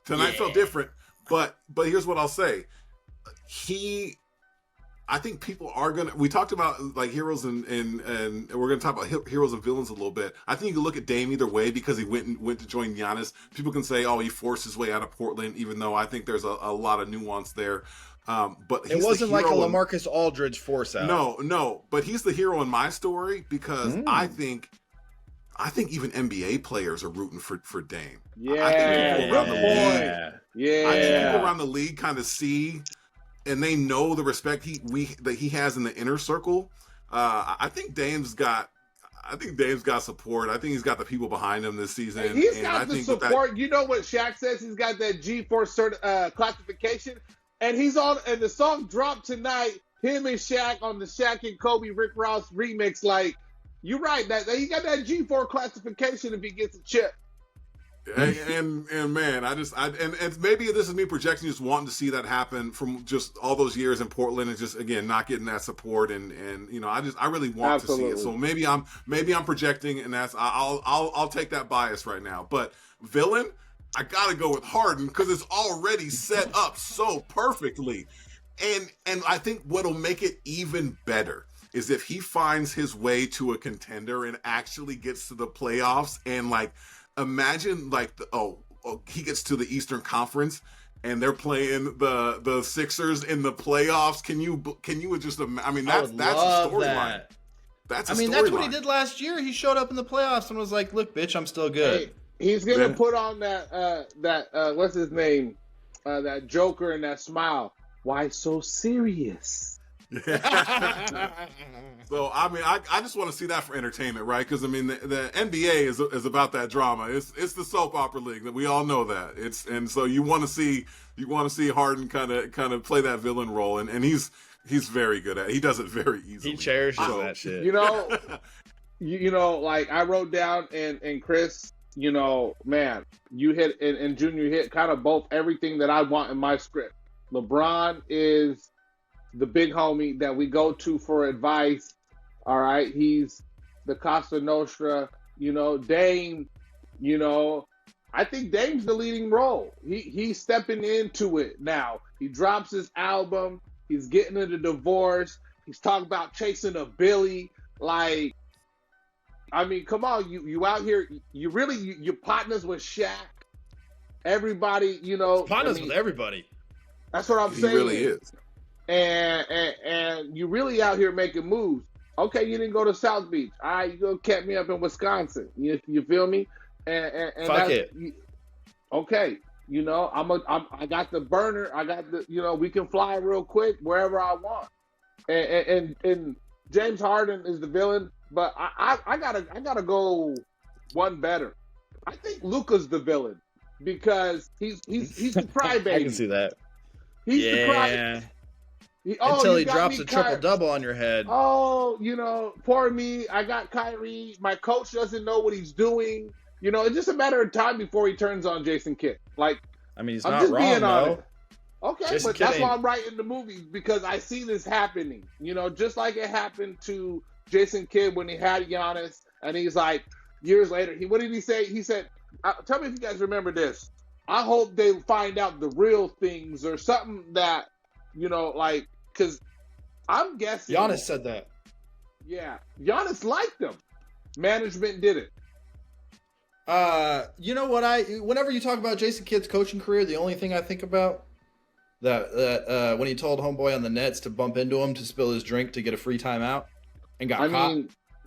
Tonight felt different, but here's what I'll say. I think people are we talked about like heroes and we're gonna talk about heroes and villains a little bit. I think you can look at Dame either way because he went to join Giannis. People can say, oh, he forced his way out of Portland, even though I think there's a lot of nuance there. But it wasn't like a LaMarcus Aldridge force out. No, but he's the hero in my story because I think even NBA players are rooting for Dame. Yeah, I think people around the league, yeah. I think people around the league kind of see. And they know the respect that he has in the inner circle. I think Dame's got support. I think he's got the people behind him this season. He's got the support. You know what Shaq says? He's got that G4 classification, and he's on. And the song dropped tonight. Him and Shaq on the Shaq and Kobe Rick Ross remix. Like, you're right. That he got that G4 classification if he gets a chip. And man, and maybe this is me projecting, just wanting to see that happen from just all those years in Portland and just again not getting that support and I really want to see it. So maybe I'm projecting, and that's I'll take that bias right now. But villain, I gotta go with Harden because it's already set up so perfectly, and I think what'll make it even better is if he finds his way to a contender and actually gets to the playoffs and like. Imagine like he gets to the Eastern Conference and they're playing the Sixers in the playoffs. Can you just I mean that's a storyline. That's what he did last year. He showed up in the playoffs and was like, "Look, bitch, I'm still good." Hey, he's gonna put on that what's his name? That Joker and that smile. Why so serious? So I mean, I just want to see that for entertainment, right? Because I mean, the NBA is about that drama. It's the soap opera league that we all know that. And so you want to see Harden kind of play that villain role, and he's very good at it. He does it very easily. He cherishes that shit. You know, like I wrote down, and Chris, man, you hit and Junior hit kind of both everything that I want in my script. LeBron is the big homie that we go to for advice. All right, he's the Costa Nostra. Dame. I think Dame's the leading role. He's stepping into it now. He drops his album. He's getting into divorce. He's talking about chasing a Billy. Like, I mean, come on, you out here. You really you partners with Shaq. Everybody, Partners with everybody. That's what I'm saying. He really is. And you really out here making moves. Okay, you didn't go to South Beach. All right, you go catch me up in Wisconsin. You feel me? And Fuck it. Okay, I got the burner. I got the, we can fly real quick wherever I want. And James Harden is the villain, but I gotta go one better. I think Luka's the villain because he's the crybaby. I can see that. He's the cry. Until he drops a triple-double on your head. Oh, poor me. I got Kyrie. My coach doesn't know what he's doing. It's just a matter of time before he turns on Jason Kidd. Like, I mean, he's I'm not just wrong, being though. honest. Okay, Jason but Kidd that's why ain't- I'm writing the movie, because I see this happening. Just like it happened to Jason Kidd when he had Giannis, and he's like, years later, what did he say? He said, tell me if you guys remember this. I hope they find out the real things or something that, because I'm guessing. Giannis said that. Yeah, Giannis liked him. Management did it. You know what? Whenever you talk about Jason Kidd's coaching career, the only thing I think about that when he told homeboy on the Nets to bump into him to spill his drink to get a free timeout and got caught.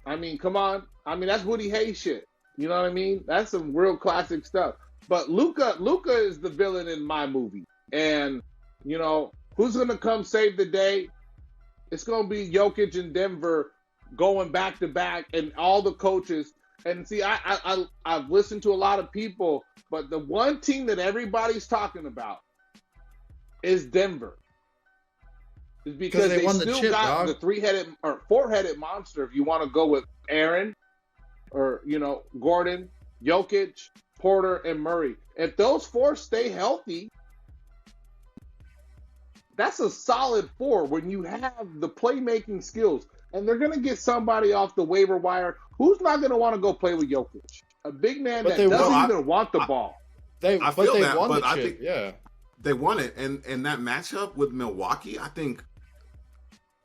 I mean, come on. I mean, that's Woody Hayes shit. You know what I mean? That's some real classic stuff. But Luka is the villain in my movie, and who's gonna come save the day? It's gonna be Jokic in Denver going back to back, and all the coaches. And see, I've listened to a lot of people, but the one team that everybody's talking about is Denver. Is because they won the still chip, got dog. the three-headed or four-headed monster, if you want to go with Aaron or, Gordon, Jokic, Porter, and Murray. If those four stay healthy, that's a solid four when you have the playmaking skills. And they're going to get somebody off the waiver wire who's not going to want to go play with Jokic. A big man that doesn't even want the ball. They I won feel that, the but I chip. think- Yeah. They won it, and that matchup with Milwaukee, I think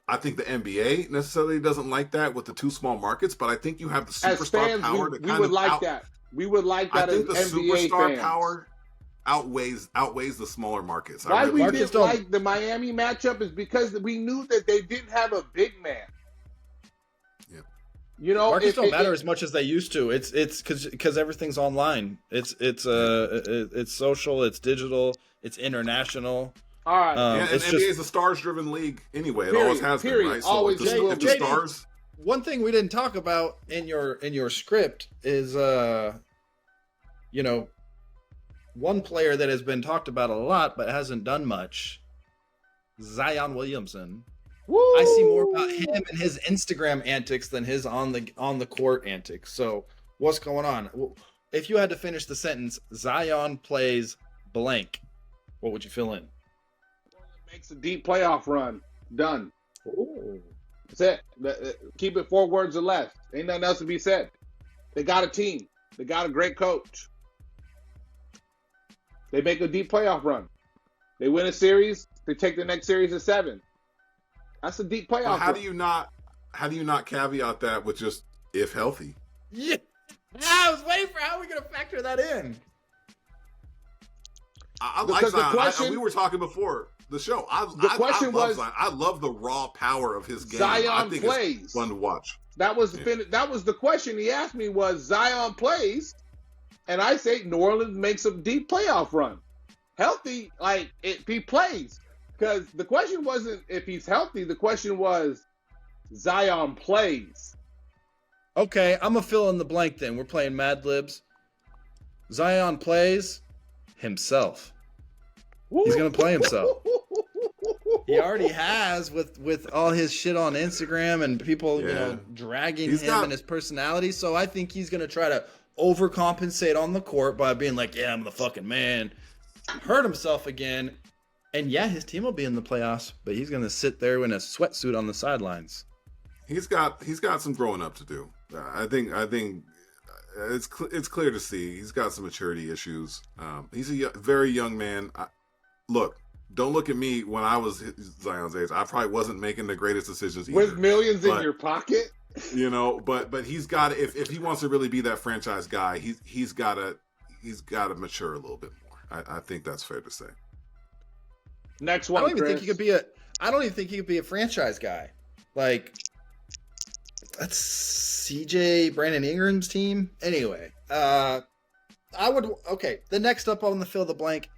the NBA necessarily doesn't like that with the two small markets, but I think you have the As superstar fans, power to we kind would of like that. We would like I that as think the NBA superstar fans. power outweighs the smaller markets. Why we Marcus didn't don't- like the Miami matchup is because we knew that they didn't have a big man. Yeah. Markets don't matter as much as they used to. It's because everything's online. It's social. It's digital. It's international. All right. Yeah, and it's NBA just- is a stars-driven league anyway. It Period, always has period. been, right? So Always if the, will if the be. stars, One thing we didn't talk about in your script is one player that has been talked about a lot but hasn't done much. Zion Williamson. Woo! I see more about him and his Instagram antics than his on the court antics. So what's going on? If you had to finish the sentence, Zion plays blank, what would you fill in? Makes a deep playoff run. Done. Ooh. That's it. Keep it 4 words or less. Ain't nothing else to be said. They got a team. They got a great coach. They make a deep playoff run. They win a series. They take the next series to 7. That's a deep playoff well, how run. do you not caveat that with just if healthy? Yeah. I was waiting for how are we going to factor that in. I like Because the Zion. question- We were talking before the show. I question love was- Zion. I love the raw power of his game. I Zion think plays. it's fun to watch. That was the question he asked me was Zion plays, and I say New Orleans makes a deep playoff run. Healthy, if he plays. Because the question wasn't if he's healthy. The question was Zion plays. Okay, I'm going to fill in the blank then. We're playing Mad Libs. Zion plays himself. He's going to play himself. He already has with all his shit on Instagram and people, Yeah. dragging He's him not- and his personality. So I think he's going to try to overcompensate on the court by being like, yeah, I'm the fucking man, hurt himself again, and yeah, his team will be in the playoffs, but he's gonna sit there in a sweatsuit on the sidelines. He's got some growing up to do. I think it's clear to see he's got some maturity issues. He's a very young man. Look, don't look at me when I was Zion's age. I probably wasn't making the greatest decisions either. With millions in your pocket, you know. But he's got to, if he wants to really be that franchise guy, he's got to mature a little bit more. I think that's fair to say. Next one, I don't even Chris. think he could be a. I don't even think he could be a franchise guy. Like, that's CJ Brandon Ingram's team. Anyway, I would. Okay, the next up on the fill the blank,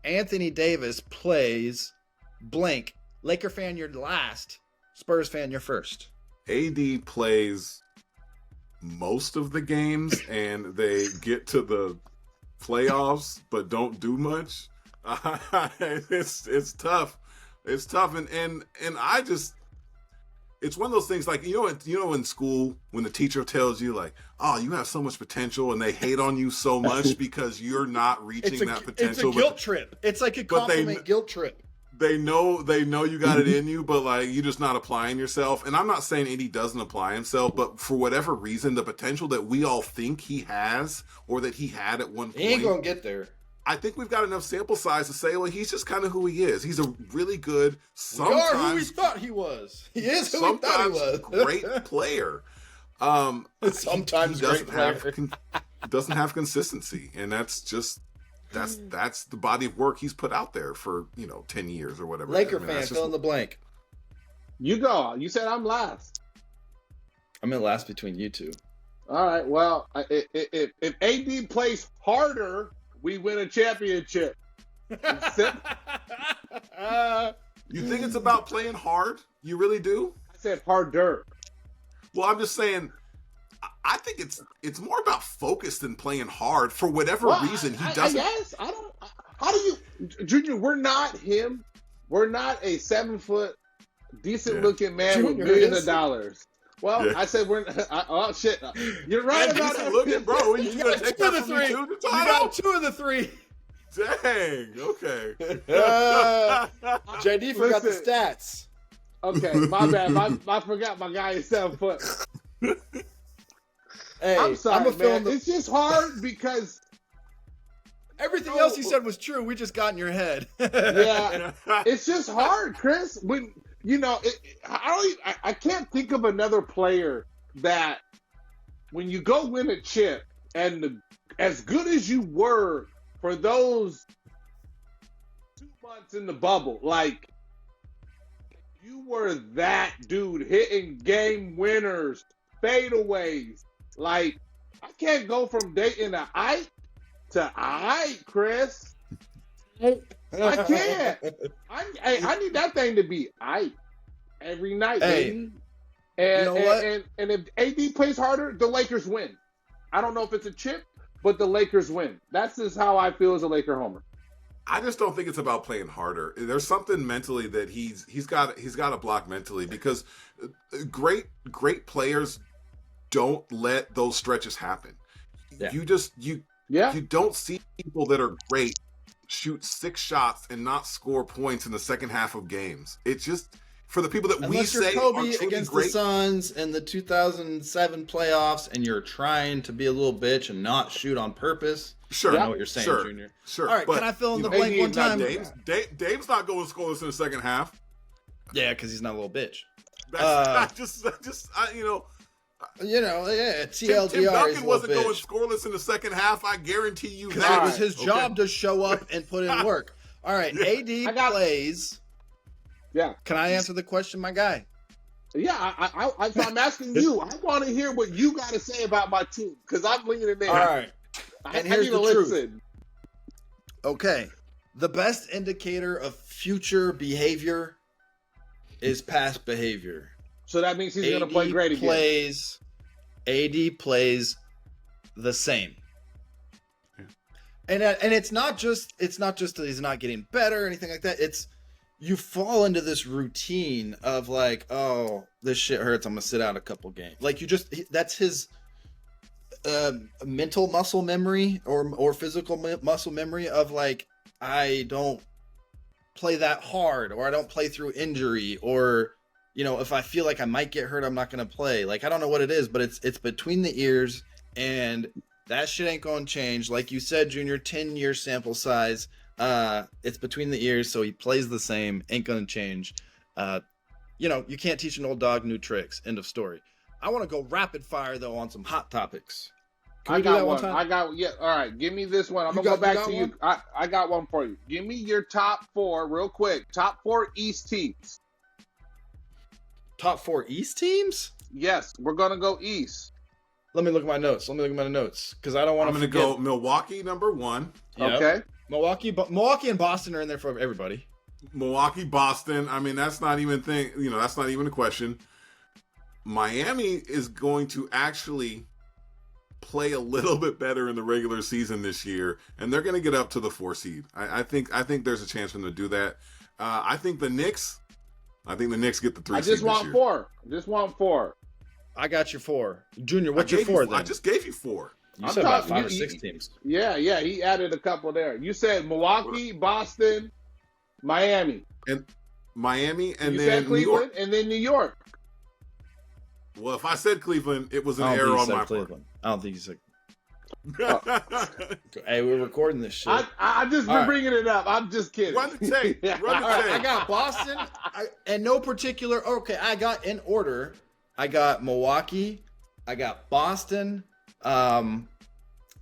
Anthony Davis plays blank. Laker fan, you're last. Spurs fan, you're first. AD plays most of the games, and they get to the playoffs, but don't do much. It's tough. It's tough, and I just. It's one of those things like, you know, in school when the teacher tells you like, oh, you have so much potential, and they hate on you so much because you're not reaching that potential. It's a guilt trip. It's like a compliment guilt trip. They know you got it in you, but like you're just not applying yourself. And I'm not saying AD doesn't apply himself, but for whatever reason, the potential that we all think he has or that he had at one point, he ain't gonna get there. I think we've got enough sample size to say, well, he's just kind of who he is. He's a really good, We are who we thought he was. He is who we thought he was. Great player. Sometimes he great doesn't have consistency, and that's the body of work he's put out there for 10 years or whatever. Laker fan, fill in the blank. You go. You said I'm last. I'm in last between you two. All right. Well, if AD plays harder, we win a championship. You think it's about playing hard? You really do? I said harder. Well, I'm just saying, I think it's more about focus than playing hard for whatever reason he doesn't. I guess. I don't. How do you, Junior? We're not him. We're not a 7-foot, decent-looking man Junior with millions is. of dollars. Well, I said we're. Oh shit! You're right about that. Looking, bro. You gonna take that from me too? You got 2 of the 3. Dang. Okay. JD forgot the stats. Okay, my bad. I forgot my guy is 7 foot. Hey, I'm sorry, man. It's It's just hard because everything else you said was true. We just got in your head. yeah, it's just hard, Chris. When I can't think of another player that when you go win a chip and as good as you were for those 2 months in the bubble, like you were that dude hitting game winners, fadeaways. Like I can't go from dating a Ike to Ike, Chris. I can't. I need that thing to be Ike every night, baby. And, you know what? And if AD plays harder, the Lakers win. I don't know if it's a chip, but the Lakers win. That's just how I feel as a Laker homer. I just don't think it's about playing harder. There's something mentally that he's got to block mentally because great players don't let those stretches happen. Yeah. You don't see people that are great shoot 6 shots and not score points in the second half of games. It's just for the people that unless we say you're Kobe are truly against great. the Suns in the 2007 playoffs, and you're trying to be a little bitch and not shoot on purpose. Sure, I know what you're saying, Junior. Sure. All right, can I fill in the blank one time? Dame's not going scoreless in the second half. Yeah, because he's not a little bitch. TLDR. Tim Duncan wasn't going scoreless in the second half. I guarantee you that. That It was his job to show up and put in work. All right, AD plays. Yeah. Can I answer the question, my guy? Yeah, I'm asking you. I want to hear what you got to say about my team because I'm leaning in. All right. And here's the truth. Okay. The best indicator of future behavior is past behavior. So that means he's going to play great again. AD plays the same. And it's not just that he's not getting better or anything like that. It's you fall into this routine of like, oh, this shit hurts. I'm gonna sit out a couple games. Like that's his. mental muscle memory or physical muscle memory of like, I don't play that hard, or I don't play through injury, or, you know, if I feel like I might get hurt, I'm not going to play. Like, I don't know what it is, but it's between the ears, and that shit ain't going to change. Like you said, Junior, 10-year sample size. It's between the ears, so he plays the same, ain't going to change. You know, you can't teach an old dog new tricks. End of story. I want to go rapid fire, though, on some hot topics. Can we do that one time? All right, give me this one. I'm going to go back to you. I got one for you. Give me your top 4 real quick. Top 4 East teams. Top 4 East teams? Yes, we're going to go East. Let me look at my notes. Because I don't want to I'm going to go Milwaukee, number 1. Yep. Okay. Milwaukee and Boston are in there for everybody. Milwaukee, Boston. I mean, that's not even that's not even a question. Miami is going to actually play a little bit better in the regular season this year, and they're going to get up to the 4 seed. I think there's a chance for them to do that. I think the Knicks get the 3 seed this year. I just want 4. I got your 4. Junior, what's your 4 then? I just gave you 4. You said about 5 or 6 teams. Yeah, he added a couple there. You said Milwaukee, Boston, Miami. And Miami, and you then said Cleveland, New York. and then New York. Well, if I said Cleveland, it was an error on my part. I don't think you said. Hey, we're recording this shit. I just been bringing it up. I'm just kidding. Run the tape. I got Boston, and no particular. Okay, I got in order. I got Milwaukee. I got Boston. I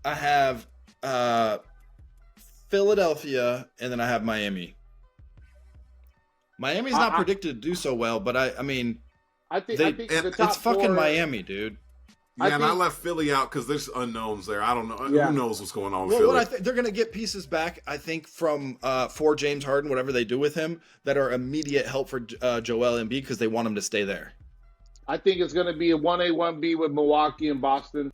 have Philadelphia, and then I have Miami. Miami's not predicted to do so well, but I think the top it's fucking 4, Miami, dude. Yeah, and I left Philly out because there's unknowns there. I don't know. Yeah. Who knows what's going on with Philly? They're going to get pieces back, I think, from for James Harden, whatever they do with him, that are immediate help for Joel Embiid because they want him to stay there. I think it's going to be a 1A, 1B with Milwaukee and Boston,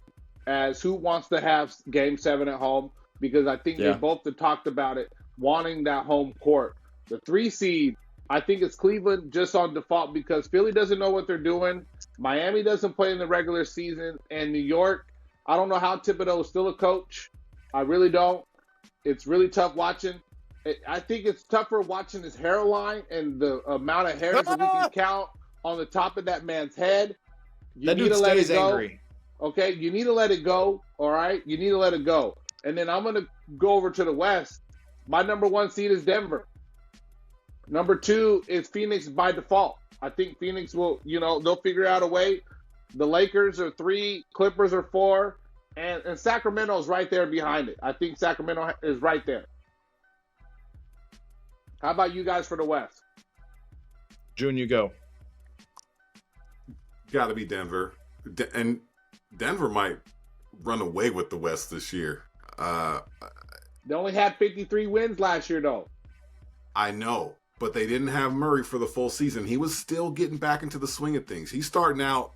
as who wants to have Game 7 at home, because I think they both have talked about it, wanting that home court. The 3 seed, I think it's Cleveland just on default because Philly doesn't know what they're doing. Miami doesn't play in the regular season. And New York, I don't know how Thibodeau is still a coach. I really don't. It's really tough watching. I think it's tougher watching his hairline and the amount of hairs that we can count on the top of that man's head. You need to let it go. Angry. Okay, you need to let it go. All right, you need to let it go. And then I'm going to go over to the West. My number 1 seed is Denver. Number 2 is Phoenix by default. I think Phoenix will, they'll figure out a way. The Lakers are 3, Clippers are 4, and Sacramento's right there behind it. I think Sacramento is right there. How about you guys for the West? June, you go. Got to be Denver. And Denver might run away with the West this year. They only had 53 wins last year, though. I know. But they didn't have Murray for the full season. He was still getting back into the swing of things. He's starting out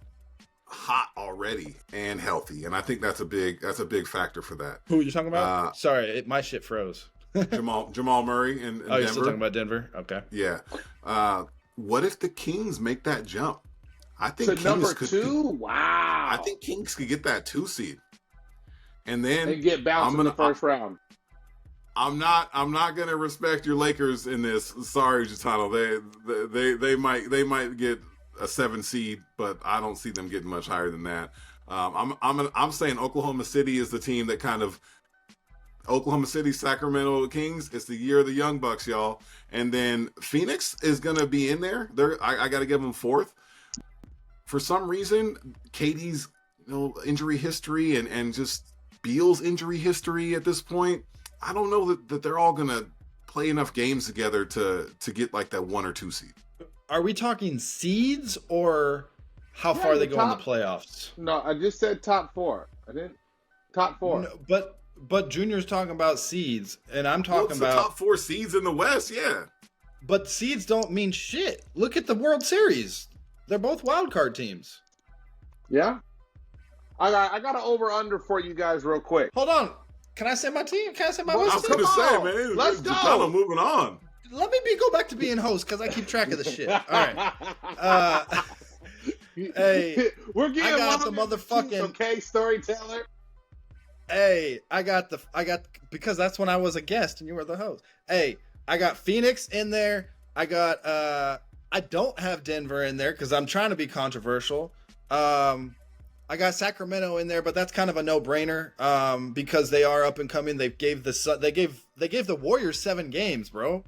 hot already and healthy, and I think that's a big factor for that. Who are you talking about? Sorry, my shit froze. Jamal Murray in Denver. You're still talking about Denver? Okay. Yeah. What if the Kings make that jump? I think to Kings number could. 2. Wow. I think Kings could get that 2 seed, and then they get bounced in the first round. I'm not gonna respect your Lakers in this. Sorry, Gitano. They might get a 7 seed, but I don't see them getting much higher than that. I'm saying Oklahoma City is the team that kind of Oklahoma City, Sacramento Kings. It's the year of the Young Bucks, y'all. And then Phoenix is gonna be in there. I got to give them 4th. For some reason, KD's injury history and just Beal's injury history at this point. I don't know that they're all going to play enough games together to get like that 1 or 2 seed. Are we talking seeds or how far they go in the playoffs? No, I just said top 4. I didn't top 4. No, but Junior's talking about seeds, and I'm talking about the top 4 seeds in the West. Yeah, but seeds don't mean shit. Look at the World Series; they're both wild card teams. Yeah, I got an over under for you guys real quick. Hold on. Can I say my team? Can I say my West? I was going to say, man. Let's go. Moving on. Let me go back to being host because I keep track of the shit. All right. Hey, we're getting I got the motherfucking. Okay, storyteller. Hey, because that's when I was a guest and you were the host. Hey, I got Phoenix in there. I don't have Denver in there because I'm trying to be controversial. I got Sacramento in there, but that's kind of a no-brainer because they are up and coming. They gave the Warriors 7 games, bro,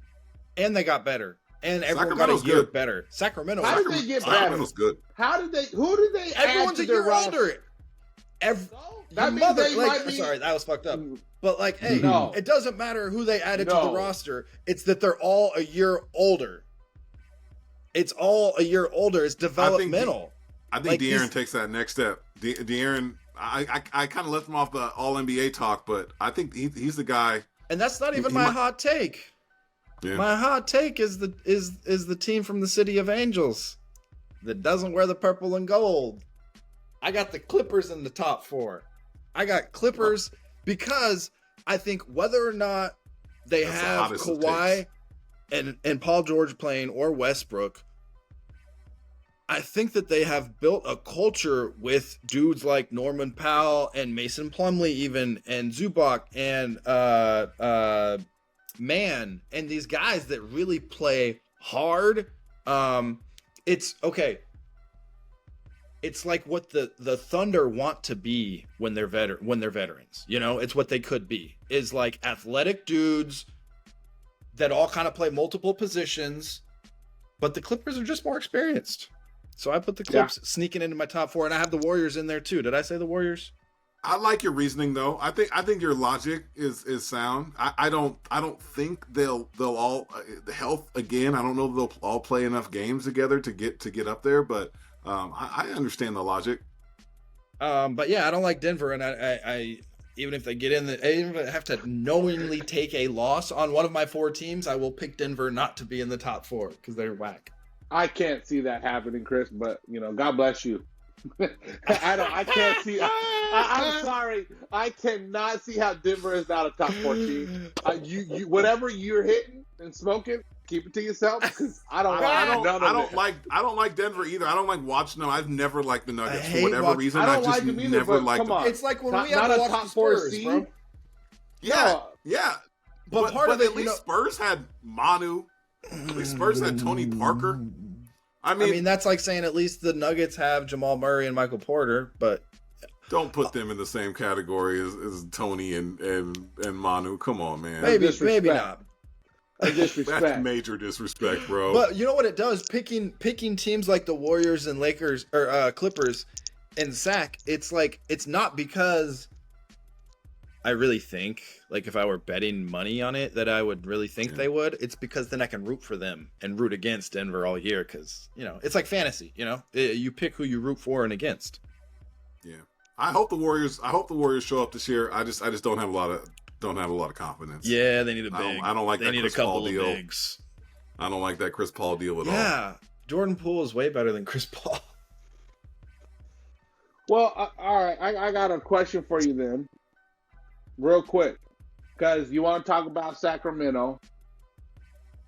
and they got better, and everyone Sacramento's got a year good. better. Sacramento, How did they get better? Sacramento's good. Who did they add everyone's to a their year roster? older. That means they might be. Sorry, that was fucked up. But like, hey, No. it doesn't matter who they added to No. the roster. It's that they're all a year older. It's all a year older. It's developmental. I think Like, De'Aaron he's- takes that next step. De'Aaron, I kind of left him off the All NBA talk, but I think he's the guy. And that's not even He my might- hot take. Yeah. My hot take is the team from the City of Angels that doesn't wear the purple and gold. I got the Clippers in the top 4. I got Clippers because I think whether or not they That's the have hottest it Kawhi and Paul George playing or Westbrook, I think that they have built a culture with dudes like Norman Powell and Mason Plumlee even, and Zubac and Mann, and these guys that really play hard. It's okay. It's like what the Thunder want to be when they're veterans. You know, it's what they could be. Is like athletic dudes that all kind of play multiple positions, but the Clippers are just more experienced. So I put the Clips sneaking into my top 4, and I have the Warriors in there too. Did I say the Warriors? I like your reasoning though. I think your logic is sound. I don't think they'll all health again. I don't know if they'll all play enough games together to get up there, but I understand the logic. But yeah, I don't like Denver, and I even if they get in, even if I have to knowingly take a loss on one of my 4 teams, I will pick Denver not to be in the top 4 because they're whack. I can't see that happening, Chris. But God bless you. I can't see. I'm sorry. I cannot see how Denver is not a top 4 team. You whatever you're hitting and smoking, keep it to yourself. Because I don't like Denver either. I don't like watching them. I've never liked the Nuggets for whatever watching. reason. I don't just like them either, never but liked come them. on. It's like when we Not had to a watch top the 4 Spurs, seed? bro. Yeah. But part of at it, least Spurs had Manu. At least Spurs had Tony Parker. I mean, that's like saying at least the Nuggets have Jamal Murray and Michael Porter, but don't put them in the same category as Tony and Manu. Come on, man. maybe disrespect. not. A disrespect. That's major disrespect, bro. But you know what it does? Picking teams like the Warriors and Lakers or Clippers and Sac, it's like it's not because I really think, like if I were betting money on it, that I would really think they would. It's because then I can root for them and root against Denver all year because, it's like fantasy, you pick who you root for and against. Yeah. I hope the Warriors show up this year. I just don't have a lot of confidence. Yeah, they need a big. I don't like they that need Chris a couple Paul of deal. bigs. I don't like that Chris Paul deal at all. Yeah. Jordan Poole is way better than Chris Paul. Well, all right. I got a question for you then, real quick, because you want to talk about Sacramento.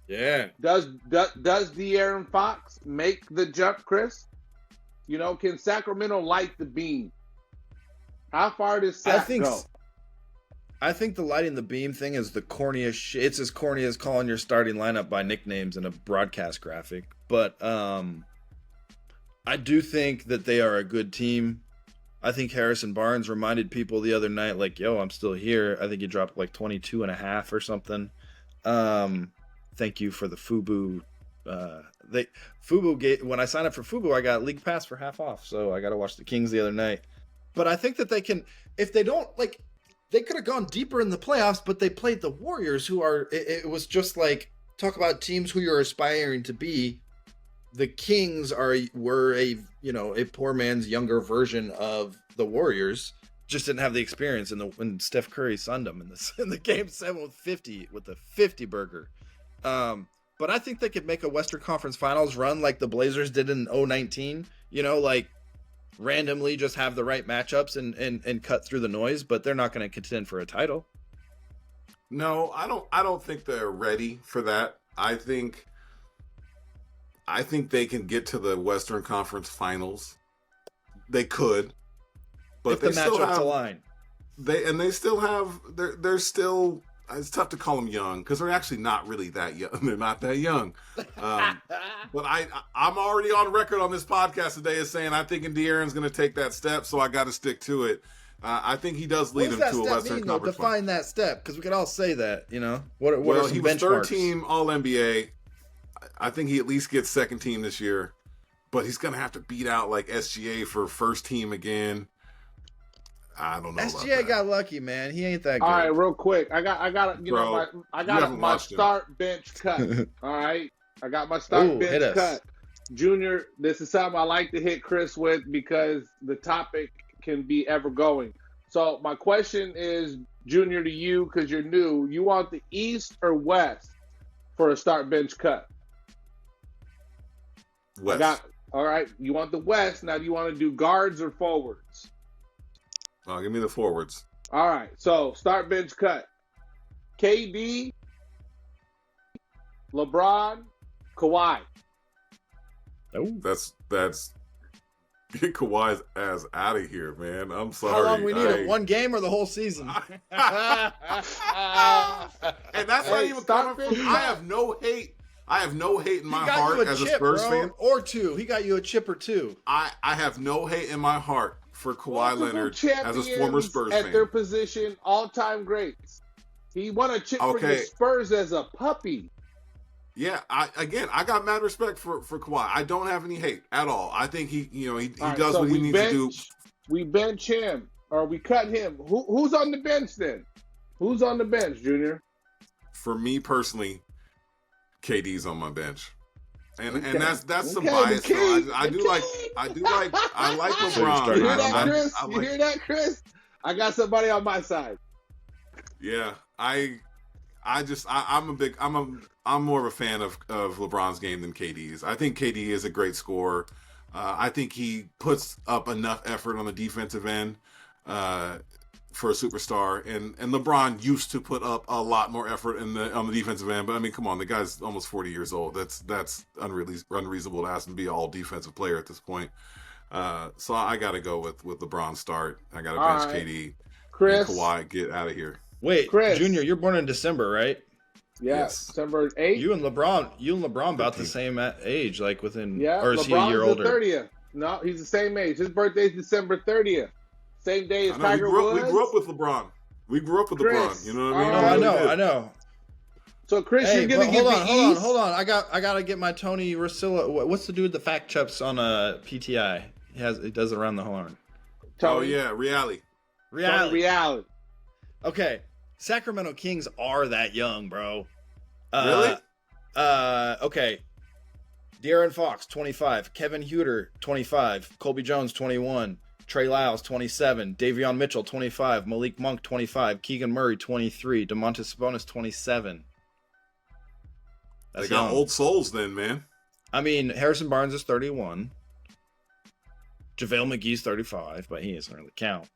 Yeah. Does De'Aaron Fox make the jump, Chris? Can Sacramento light the beam? How far does Sac go? I think the lighting the beam thing is the corniest shit. It's as corny as calling your starting lineup by nicknames in a broadcast graphic. But I do think that they are a good team. I think Harrison Barnes reminded people the other night, like, yo, I'm still here. I think he dropped like 22 and a half or something. Thank you for the Fubu. When I signed up for Fubu, I got League Pass for half off. So I got to watch the Kings the other night. But I think that they can, if they don't, like, they could have gone deeper in the playoffs, but they played the Warriors, who are, it was just like, talk about teams who you're aspiring to be. The Kings were a poor man's younger version of the Warriors. Just didn't have the experience when Steph Curry sunned them in the game 7 with the 50 burger. But I think they could make a Western Conference Finals run like the Blazers did in 2019. Like randomly just have the right matchups and cut through the noise, but they're not going to contend for a title. No, I don't think they're ready for that. I think they can get to the Western Conference Finals. They could, but if the they still matchups have align. they still have they're still. It's tough to call them young because they're actually not really that young. They're not that young. But I'm already on record on this podcast today as saying I think De'Aaron's going to take that step, so I got to stick to it. I think he does lead him to a Western Conference. Define that step, because we could all say that. What are some he was benchmarks? third team All NBA. I think he at least gets second team this year, but he's going to have to beat out like SGA for first team again. I don't know. SGA got lucky, man. He ain't that good. All right, real quick. I got my start bench cut. All right, I got my start bench cut. Junior, this is something I like to hit Chris with because the topic can be ever going. So my question is, Junior, to you, because you're new, you want the East or West for a start bench cut? West. All right, you want the West. Now, do you want to do guards or forwards? Give me the forwards. All right, so start bench cut. KD, LeBron, Kawhi. Oh, that's get Kawhi's ass out of here, man. I'm sorry. How long we need it? One game or the whole season? And that's not even coming from. I have no hate. I have no hate in my heart as a Spurs fan. Or two. He got you a chip or two. I have no hate in my heart for Kawhi Leonard as a former Spurs fan. At their position, all-time greats. He won a chip for the Spurs as a puppy. Yeah, I got mad respect for Kawhi. I don't have any hate at all. I think he does what he needs to do. We bench him or we cut him. Who's on the bench then? Who's on the bench, Junior? For me personally, KD's on my bench. And that's some bias. I like LeBron. You hear that, Chris? You hear that, Chris? I got somebody on my side. Yeah, I'm more of a fan of LeBron's game than KD's. I think KD is a great scorer. I think he puts up enough effort on the defensive end for a superstar, and LeBron used to put up a lot more effort on the defensive end. But I mean, come on, the guy's almost 40 years old. That's unreasonable to ask him to be an all defensive player at this point. So I got to go with LeBron start. I got to bench KD. Chris, and Kawhi, get out of here. Wait, Chris, Junior, you're born in December, right? Yeah, yes. December 8th. You and LeBron about the same age, like within. Yeah, or is he a year older? 30th. No, he's the same age. His birthday's December 30th. Same day as Tiger Woods. We grew up with LeBron. LeBron. You know what I mean? I know. So, Chris, you're gonna get the East. Hold on. I gotta get my Tony Rosillo. What's the dude? The fact checks on a PTI. He does it around the horn. Oh yeah, Reality. Okay, Sacramento Kings are that young, bro. Really? Okay. De'Aaron Fox, 25. Kevin Huerter, 25. Colby Jones, 21. Trey Lyles, 27. Davion Mitchell, 25. Malik Monk, 25. Keegan Murray, 23. DeMontis Sabonis, 27. They got young. Old souls then, man. I mean, Harrison Barnes is 31. JaVale McGee's 35, but he doesn't really count.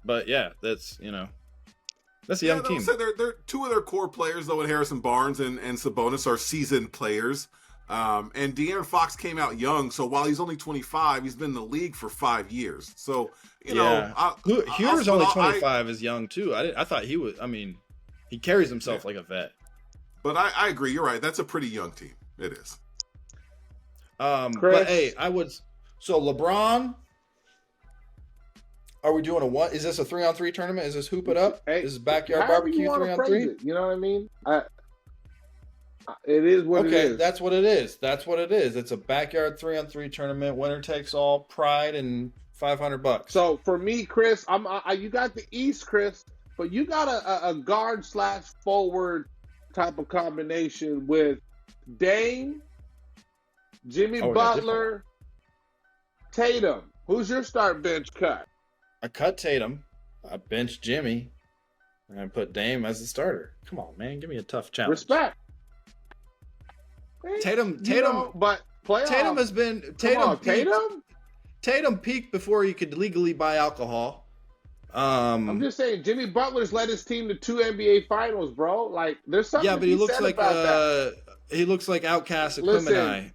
But yeah, that's a young team. They're two of their core players, though, in Harrison Barnes and Sabonis are seasoned players. And De'Aaron Fox came out young, so while he's only 25, he's been in the league for 5 years. So, Huerter's only 25 is young, too. I thought he was, he carries himself like a vet. But I agree, you're right. That's a pretty young team. It is. But hey, so LeBron, are we doing a what? Is this a 3-on-3 tournament? Is this hoop it up? Hey, is this backyard barbecue 3-on-3? You know what I mean? It is what it is. Okay, that's what it is. It's a backyard 3-on-3 tournament. Winner takes all. Pride and $500. So for me, Chris, you got the East, Chris, but you got a guard / forward type of combination with Dame, Jimmy Butler, Tatum. Who's your start bench cut? I cut Tatum. I benched Jimmy. And I put Dame as the starter. Come on, man. Give me a tough challenge. Respect. Tatum, but playoff. Tatum has been Tatum peaked before he could legally buy alcohol. I'm just saying, Jimmy Butler's led his team to 2 NBA Finals, bro. Like, there's something. Yeah, but he looks like he looks like Outcast Equimini.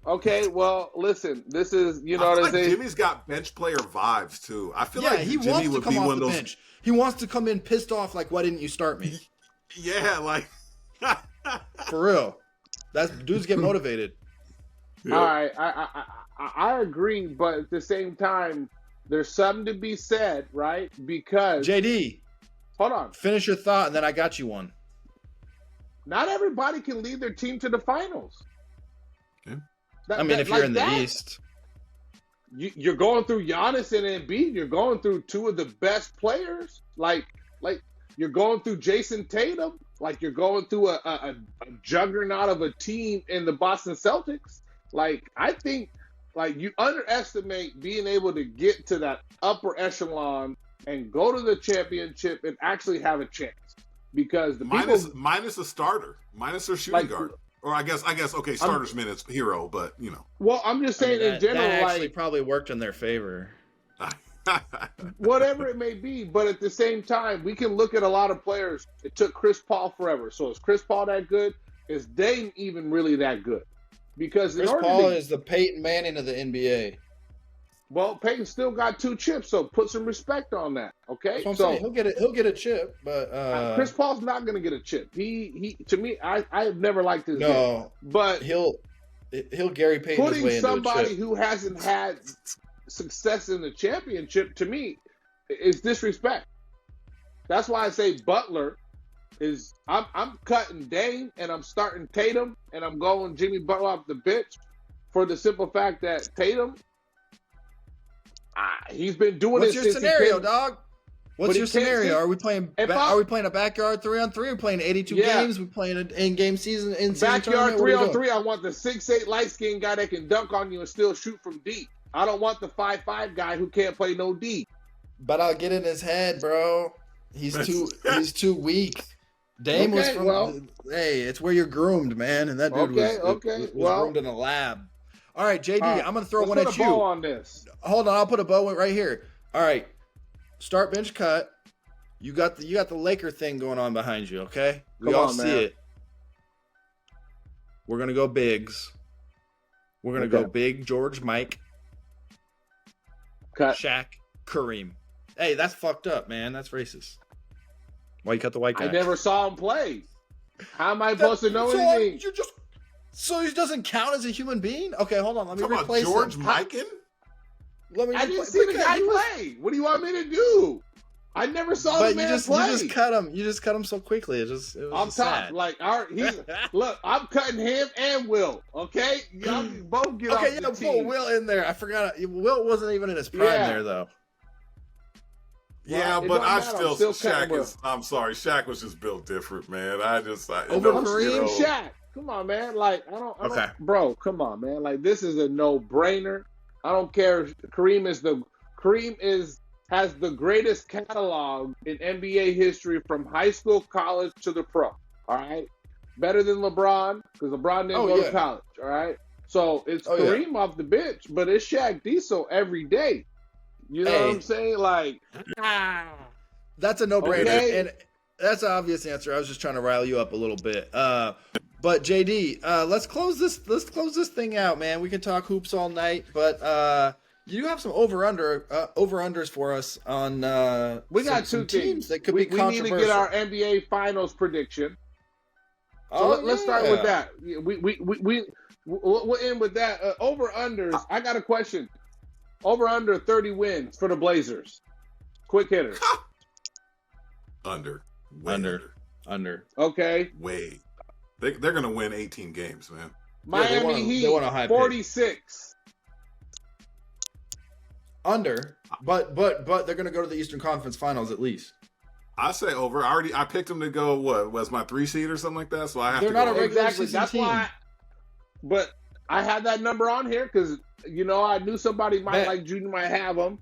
Okay, well, listen. This is, I feel like Jimmy's got bench player vibes too. I feel like he Jimmy wants to would come be off one of the those. bench. He wants to come in pissed off like, why didn't you start me? Yeah, like For real. That's dudes get motivated. Yeah. All right, I agree, but at the same time, there's something to be said, right? Because JD, hold on, finish your thought, and then I got you one. not everybody can lead their team to the finals. Yeah. I mean, if you're in the East. You're going through Giannis and Embiid. You're going through two of the best players. Like you're going through Jason Tatum. Like you're going through a juggernaut of a team in the Boston Celtics. Like I think, like you underestimate being able to get to that upper echelon and go to the championship and actually have a chance. Because the minus a starter, minus their shooting guard. Or I guess okay, starters minutes hero, but you know. Well, I'm just saying in general, that actually like probably worked in their favor. whatever it may be, but at the same time, we can look at a lot of players. It took Chris Paul forever. So is Chris Paul that good? Is Dame even really that good? Because Chris Paul is the Peyton Manning of the NBA. Well, Peyton still got 2 chips, so put some respect on that. Okay, That's what I'm saying. He'll get a chip, but Chris Paul's not going to get a chip. He to me, I've never liked his game, but he'll Gary Payton his way into a chip. Putting somebody who hasn't had success in the championship to me is disrespect. That's why I say Butler is. I'm cutting Dame and I'm starting Tatum and I'm going Jimmy Butler off the bench for the simple fact that Tatum. He's been doing What's it. Your scenario, dog? What's your scenario? Are we playing? Are we playing a backyard 3-on-3? Are we playing 82 games? We playing an in-game season? Backyard 3-on-3. I want the 6'8" light-skinned guy that can dunk on you and still shoot from deep. I don't want the 5'5" guy who can't play no D. But I'll get in his head, bro. He's too weak. Dame was from. Hey, it's where you're groomed, man, and that dude was groomed in a lab. All right, JD, I'm gonna throw one at you. Bow on this. Hold on, I'll put a bow right here. All right, start bench cut. You got the Laker thing going on behind you, okay? We all see it. We're gonna go bigs. We're gonna go big George, Mike, cut Shaq, Kareem. Hey, that's fucked up, man. That's racist. Why you cut the white guy? I never saw him play. How am I supposed to know anything? So he doesn't count as a human being? Okay, hold on. Let me replace George him. Mikan? I didn't see the guy play. What do you want me to do? I never saw the man play. You just cut him. You just cut him so quickly. It was I'm sad. Like, look, I'm cutting him and Will. Okay, y'all both get off the team. Put Will in there. I forgot. Will wasn't even in his prime there though. Yeah, but I still Shaq is. I'm sorry, Shaq was just built different, man. Over Kareem, Shaq. Come on, man. Like I don't, bro. Come on, man. Like this is a no-brainer. I don't care. Kareem has the greatest catalog in NBA history from high school, college to the pro. All right, better than LeBron because LeBron didn't go to college. All right, so it's Kareem off the bench, but it's Shaq Diesel every day. You know what I'm saying? Like that's a no-brainer, and that's an obvious answer. I was just trying to rile you up a little bit. But JD, let's close this thing out, man. We can talk hoops all night, but you have some over-unders for us on we got some teams that could be controversial. We need to get our NBA Finals prediction. So let's start with that. We'll end with that. Over-unders. I got a question. Over-under 30 wins for the Blazers. Quick hitter. Under. Okay. Way. They're going to win 18 games, man. Miami Heat, 46. Under, but they're going to go to the Eastern Conference Finals at least. I say over. I picked them to go, what, was my 3 seed or something like that? So I have they're to not go. a regular season That's team. why. But I had that number on here because, I knew somebody might like Junior might have them.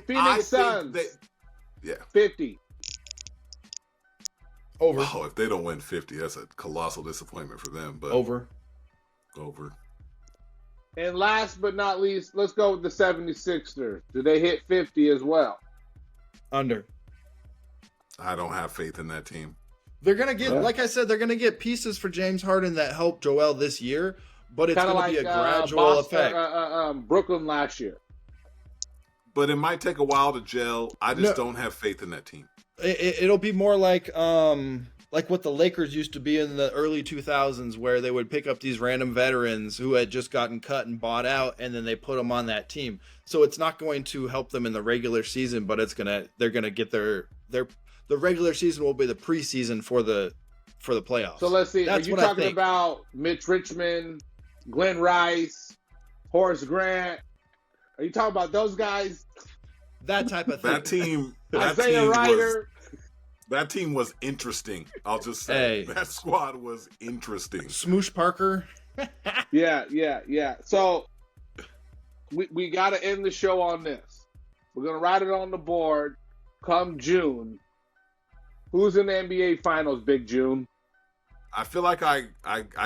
Phoenix Suns. 50. Over. Oh, if they don't win 50, that's a colossal disappointment for them. But over. And last but not least, let's go with the 76ers. Do they hit 50 as well? Under. I don't have faith in that team. They're going to get, like I said, they're going to get pieces for James Harden that help Joel this year, but it's going to be a gradual effect. Brooklyn last year. but it might take a while to gel. I just don't have faith in that team. It'll be more like what the Lakers used to be in the early 2000s, where they would pick up these random veterans who had just gotten cut and bought out, and then they put them on that team. So it's not going to help them in the regular season, but they're gonna get the regular season will be the preseason for the playoffs. So let's see. That's Are you what I talking think. about Mitch Richmond, Glenn Rice, Horace Grant? Are you talking about those guys? That type of thing. That team. Isaiah Ryder. That team was interesting. I'll just say that squad was interesting. Smoosh Parker. Yeah. So we got to end the show on this. We're gonna write it on the board. Come June, who's in the NBA Finals? Big June. I feel like I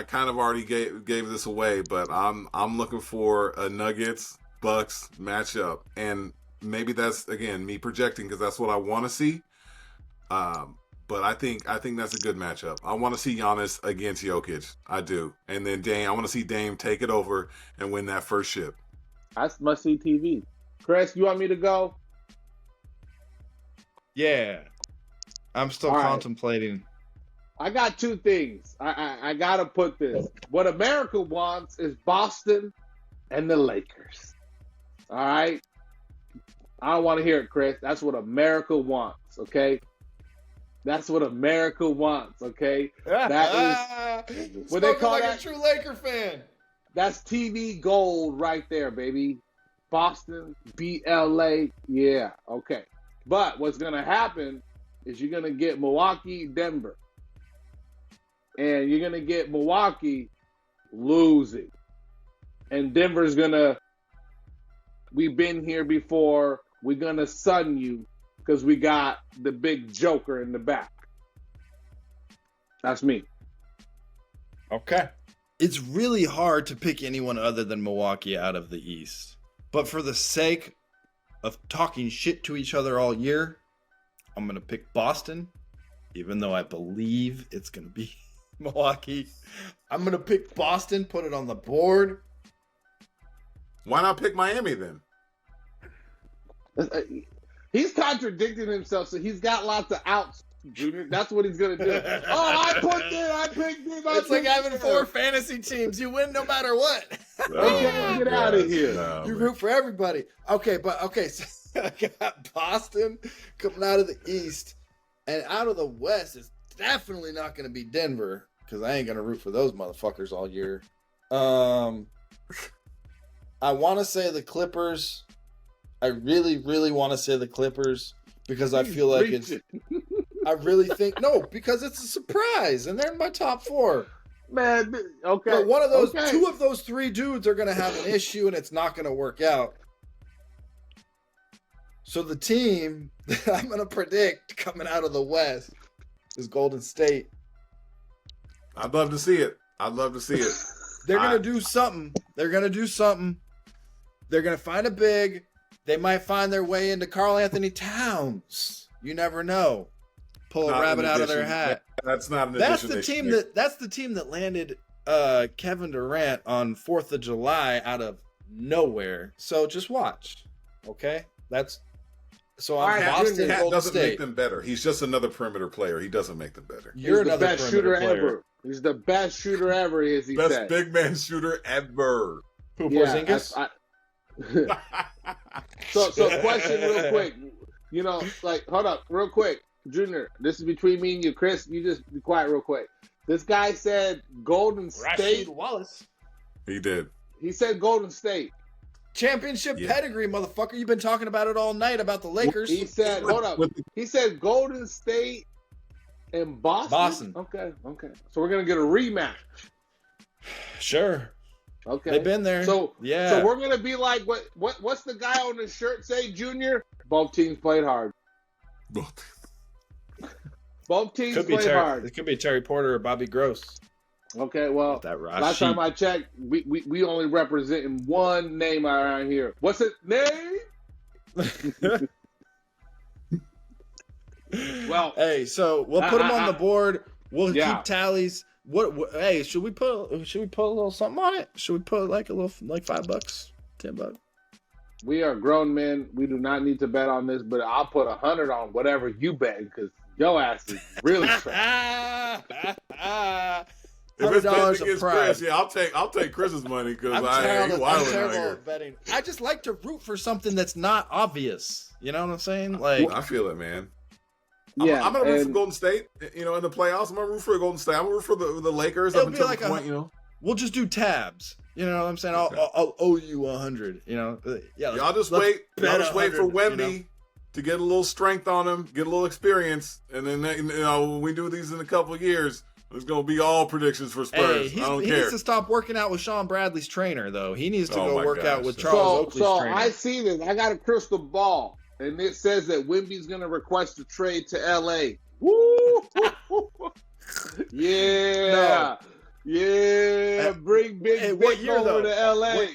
kind of already gave this away, but I'm looking for a Nuggets Bucks matchup, and maybe that's again me projecting because that's what I want to see. But I think that's a good matchup. I want to see Giannis against Jokic. I do, and then Dame. I want to see Dame take it over and win that first ship. That's must see TV. Chris, you want me to go? Yeah, I'm still All right. contemplating. I got two things. I gotta put this. What America wants is Boston and the Lakers. All right. I don't want to hear it, Chris. That's what America wants. Okay. That's what America wants. Okay. That is what they call like that. a true Laker fan. That's TV gold right there, baby. Boston, BLA. Yeah. Okay. But what's gonna happen is you're gonna get Milwaukee, Denver. And you're going to get Milwaukee losing. And Denver's going to, we've been here before, we're going to sun you because we got the big joker in the back. That's me. Okay. It's really hard to pick anyone other than Milwaukee out of the East. But for the sake of talking shit to each other all year, I'm going to pick Boston, even though I believe it's going to be Milwaukee. I'm going to pick Boston, put it on the board. Why not pick Miami then? He's contradicting himself, so he's got lots of outs, Junior. That's what he's going to do. Oh, I picked it. It's like having 4 fantasy teams. You win no matter what. Okay, get out of here. No, You root for everybody. Okay, so I got Boston coming out of the East, and out of the West is definitely not going to be Denver, because I ain't going to root for those motherfuckers all year. I want to say the Clippers. I really, really want to say the Clippers, because I feel like I really think, no, because it's a surprise, and they're in my top 4. Man, okay. But one of those, okay. 2 of those 3 dudes are going to have an issue, and it's not going to work out. So the team that I'm going to predict coming out of the West is Golden State. I'd love to see it. They're going to do something. They're going to find a big. They might find their way into Karl Anthony Towns. You never know. Pull a rabbit out of their hat. That's not an That's addition. the team that landed Kevin Durant on 4th of July out of nowhere. So just watch. Okay? So I'm Boston, Cat Golden doesn't State. make them better. He's just another perimeter player. He doesn't make them better. You're He's the another best perimeter shooter player. ever. He's the best shooter ever, as he Best said. big man shooter ever. Who, Yeah, Porzingis? So question real quick. Hold up, real quick. Junior, this is between me and you. Chris, you just be quiet real quick. This guy said Golden State. Wallace. He did. He said Golden State. Championship pedigree, motherfucker. You've been talking about it all night about the Lakers. He said, hold up. He said Golden State and Boston. Okay. So we're gonna get a rematch. Sure. Okay. They've been there. So yeah. So we're gonna be like what's the guy on the shirt say, Junior? Both teams played hard. Both teams played hard. It could be Terry Porter or Bobby Gross. Okay, well, That last time I checked, we only representing one name around here. What's his name? Well, hey, so we'll put them on the board. We'll keep tallies. What? Hey, should we put a little something on it? Should we put like $5, $10? We are grown men. We do not need to bet on this, but I'll put 100 on whatever you bet because your ass is really trash. If it's betting $100 a against pride. Chris, yeah, I'll take Chris's money because I'm I'm terrible out at here. betting. I just like to root for something that's not obvious. You know what I'm saying? Like, I feel it, man. Yeah, I'm gonna root for Golden State. You know, in the playoffs, I'm gonna root for Golden State. I'm gonna root for the Lakers up it'll be until like the point. You know, we'll just do tabs. You know what I'm saying? Okay. I'll owe you 100. You know? Yeah. y'all just wait. Y'all just wait for 100, Wemby to get a little strength on him, get a little experience, and then when we do these in a couple of years, it's gonna be all predictions for Spurs. Hey, I don't he care. needs to stop working out with Sean Bradley's trainer, though. He needs to Oh go my work out gosh. with Charles Oakley's So trainer. I see this. I got a crystal ball, and it says that Wemby's going to request a trade to LA. Woo! Yeah. Yeah. Bring Big what Vic year, over though? to LA.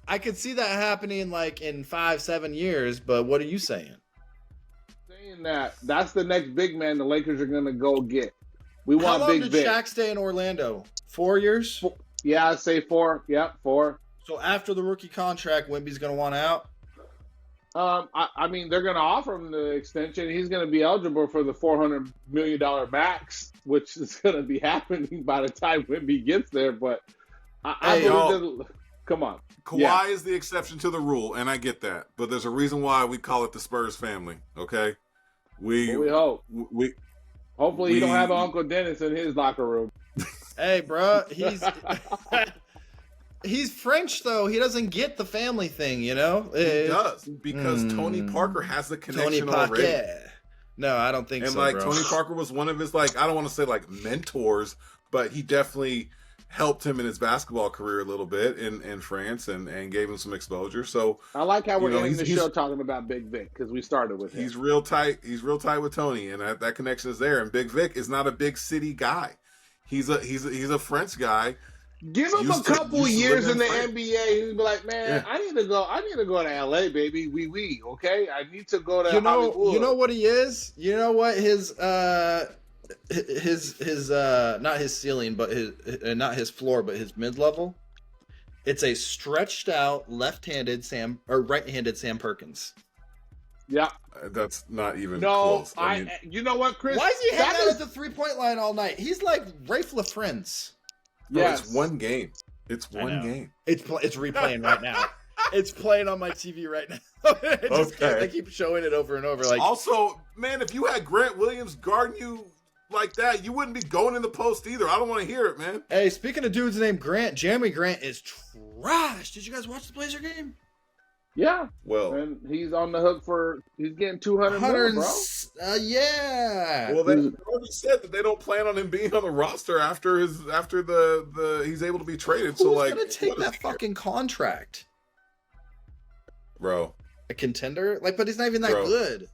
I could see that happening like in 5-7 years, but what are you saying? Saying that's the next big man the Lakers are going to go get. We How want long Big did Vic. Shaq stay in Orlando? 4 years? Yeah, I'd say 4. Yep, 4. So after the rookie contract, Wemby's going to want out? I mean, they're going to offer him the extension. He's going to be eligible for the $400 million max, which is going to be happening by the time Wemby gets there. But I believe that. Come on. Kawhi is the exception to the rule, and I get that. But there's a reason why we call it the Spurs family, okay? We hope. Hopefully he don't have we- Uncle Dennis in his locker room. Hey, bro, he's French, though. He doesn't get the family thing, you know? He does, because Tony Parker has the connection already. No, I don't think And so, like bro. Tony Parker was one of his, like, I don't want to say like mentors, but he definitely helped him in his basketball career a little bit in France and gave him some exposure. So I like how we're ending the he's- show talking about Big Vic because we started with him. he's real tight. He's real tight with Tony, and that connection is there. And Big Vic is not a big city guy. He's a French guy. Give him a used to- couple used to years live in the in France. NBA. He'd be like, man, Yeah. I need to go to LA, baby. Okay? I need to go to You know Hollywood. what he is? You know what his not his ceiling, but his not his floor, but his mid-level? It's a stretched out right-handed Sam Perkins. Yeah. That's not even No, close. I mean, you know what, Chris? Why is he hanging That out is- at the three-point line all night? He's like Rafe LaFrentz. bro, Yes. it's one game. It's I one know. game. It's replaying right now. It's playing on my TV right now. They keep showing it over and over. Like, Also, man, if you had Grant Williams guarding you like that, you wouldn't be going in the post either. I don't want to hear it, man. hey, speaking of dudes named Grant, Jeremy Grant is trash. Did you guys watch the Blazer game? Yeah. Well, And he's on the hook he's getting 200 100, million, bro. yeah. they already said that they don't plan on him being on the roster after the he's able to be traded. Who's So like, gonna take what is- that fucking contract? bro? A contender? Like, but he's not even that Bro. good.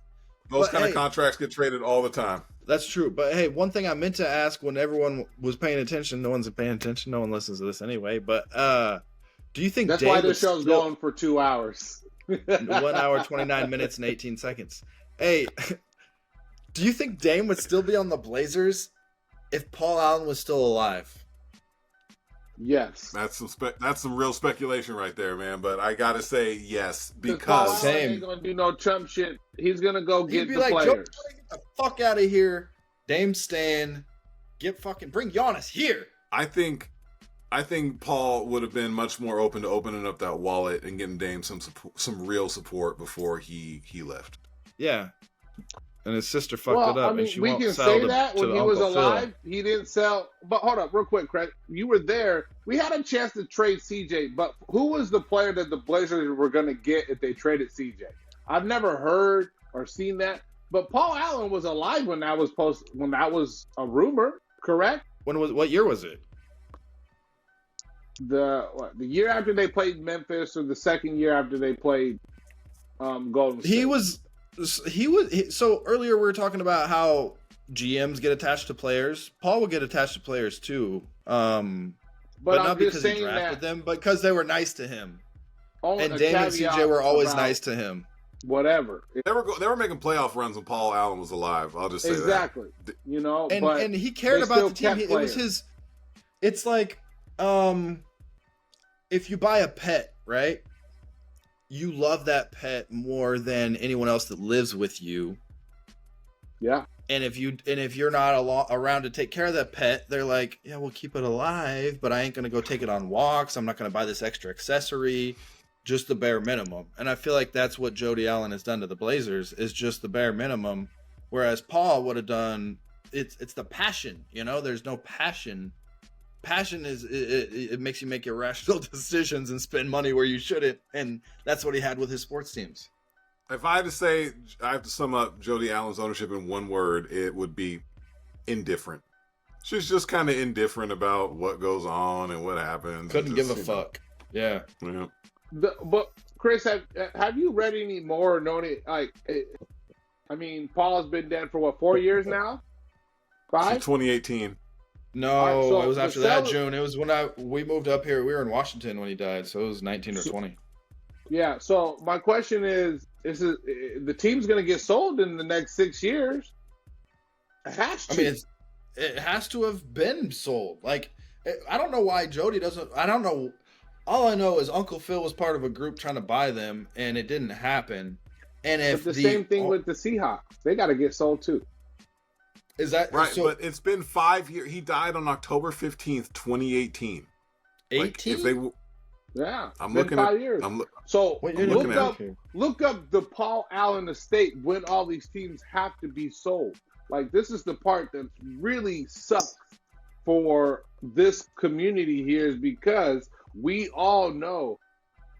Those But, kind hey, of contracts get traded all the time. That's true. But hey, one thing I meant to ask when everyone was paying attention, no one's paying attention. No one listens to this anyway. But do you think That's Dame why would the show's still- going for 2 hours. 1 hour, 29 minutes, and 18 seconds? Hey, do you think Dame would still be on the Blazers if Paul Allen was still alive? Yes. That's some real speculation right there, man. But I gotta say yes Paul because Allen Same. ain't gonna do no Trump shit. He's gonna go He'd get be the like, Joe, players. get the fuck out of here. Dame's staying. Bring Giannis here. I think Paul would have been much more open to opening up that wallet and getting Dame some real support before he left. Yeah. And his sister fucked it up, I mean, and she we won't can sell say to, that to when he Uncle was Phil. alive, he didn't sell. But hold up, real quick, Craig. You were there. We had a chance to trade CJ, but who was the player that the Blazers were going to get if they traded CJ? I've never heard or seen that. But Paul Allen was alive when that was a rumor, correct? What year was it? The year after they played Memphis, or the second year after they played Golden State. So earlier we were talking about how GMs get attached to players. Paul would get attached to players too. But I'm not just because he saying drafted that them, but because they were nice to him. only And a Dame and caveat CJ were always about nice to him. Whatever. They were making playoff runs when Paul Allen was alive. I'll just say Exactly. You know, but And he cared they about still the team. kept It was players. his. It's like, if you buy a pet, right? you love that pet more than anyone else that lives with you. Yeah. And if you're not around to take care of that pet, they're like, yeah, we'll keep it alive, but I ain't gonna go take it on walks. I'm not gonna buy this extra accessory, just the bare minimum. And I feel like that's what Jody Allen has done to the Blazers, is just the bare minimum. Whereas Paul would have done, it's the passion, you know. There's no passion. Passion is it makes you make irrational decisions and spend money where you shouldn't, and that's what he had with his sports teams. If I had to say, I have to sum up Jody Allen's ownership in one word, it would be indifferent. She's just kind of indifferent about what goes on and what happens. Couldn't give a fuck. Yeah. But Chris, have you read any more or known it? Like, I mean, Paul's been dead for what, 4 years now? 5? 2018. No, Right, so it was the after that June. It was when we moved up here. We were in Washington when he died, so it was 19 or 20. Yeah. So my question is the team's going to get sold in the next 6 years? It has to. I mean, it has to have been sold. Like, I don't know why Jody doesn't. I don't know. All I know is Uncle Phil was part of a group trying to buy them, and it didn't happen. And if but the same thing with the Seahawks, they got to get sold too. Is that right? so, but it's been 5 years. He died on October 15th, 2018. 18? Yeah, I'm been looking 5 at. years. What you're look looking up the Paul Allen estate when all these teams have to be sold. Like, this is the part that really sucks for this community here, is because we all know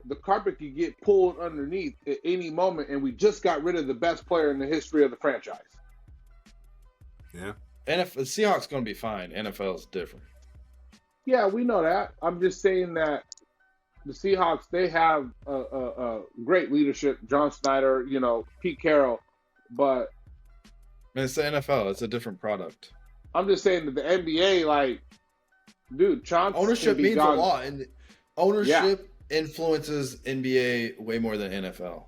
the carpet could get pulled underneath at any moment, and we just got rid of the best player in the history of the franchise. Yeah. NFL, the Seahawks going to be fine. NFL is different. Yeah, we know that. I'm just saying that the Seahawks, they have a great leadership. John Snyder, Pete Carroll, but Man, it's the NFL. It's a different product. I'm just saying that the NBA, like, dude, Chauncey Ownership means gone. a lot, and ownership influences NBA way more than NFL.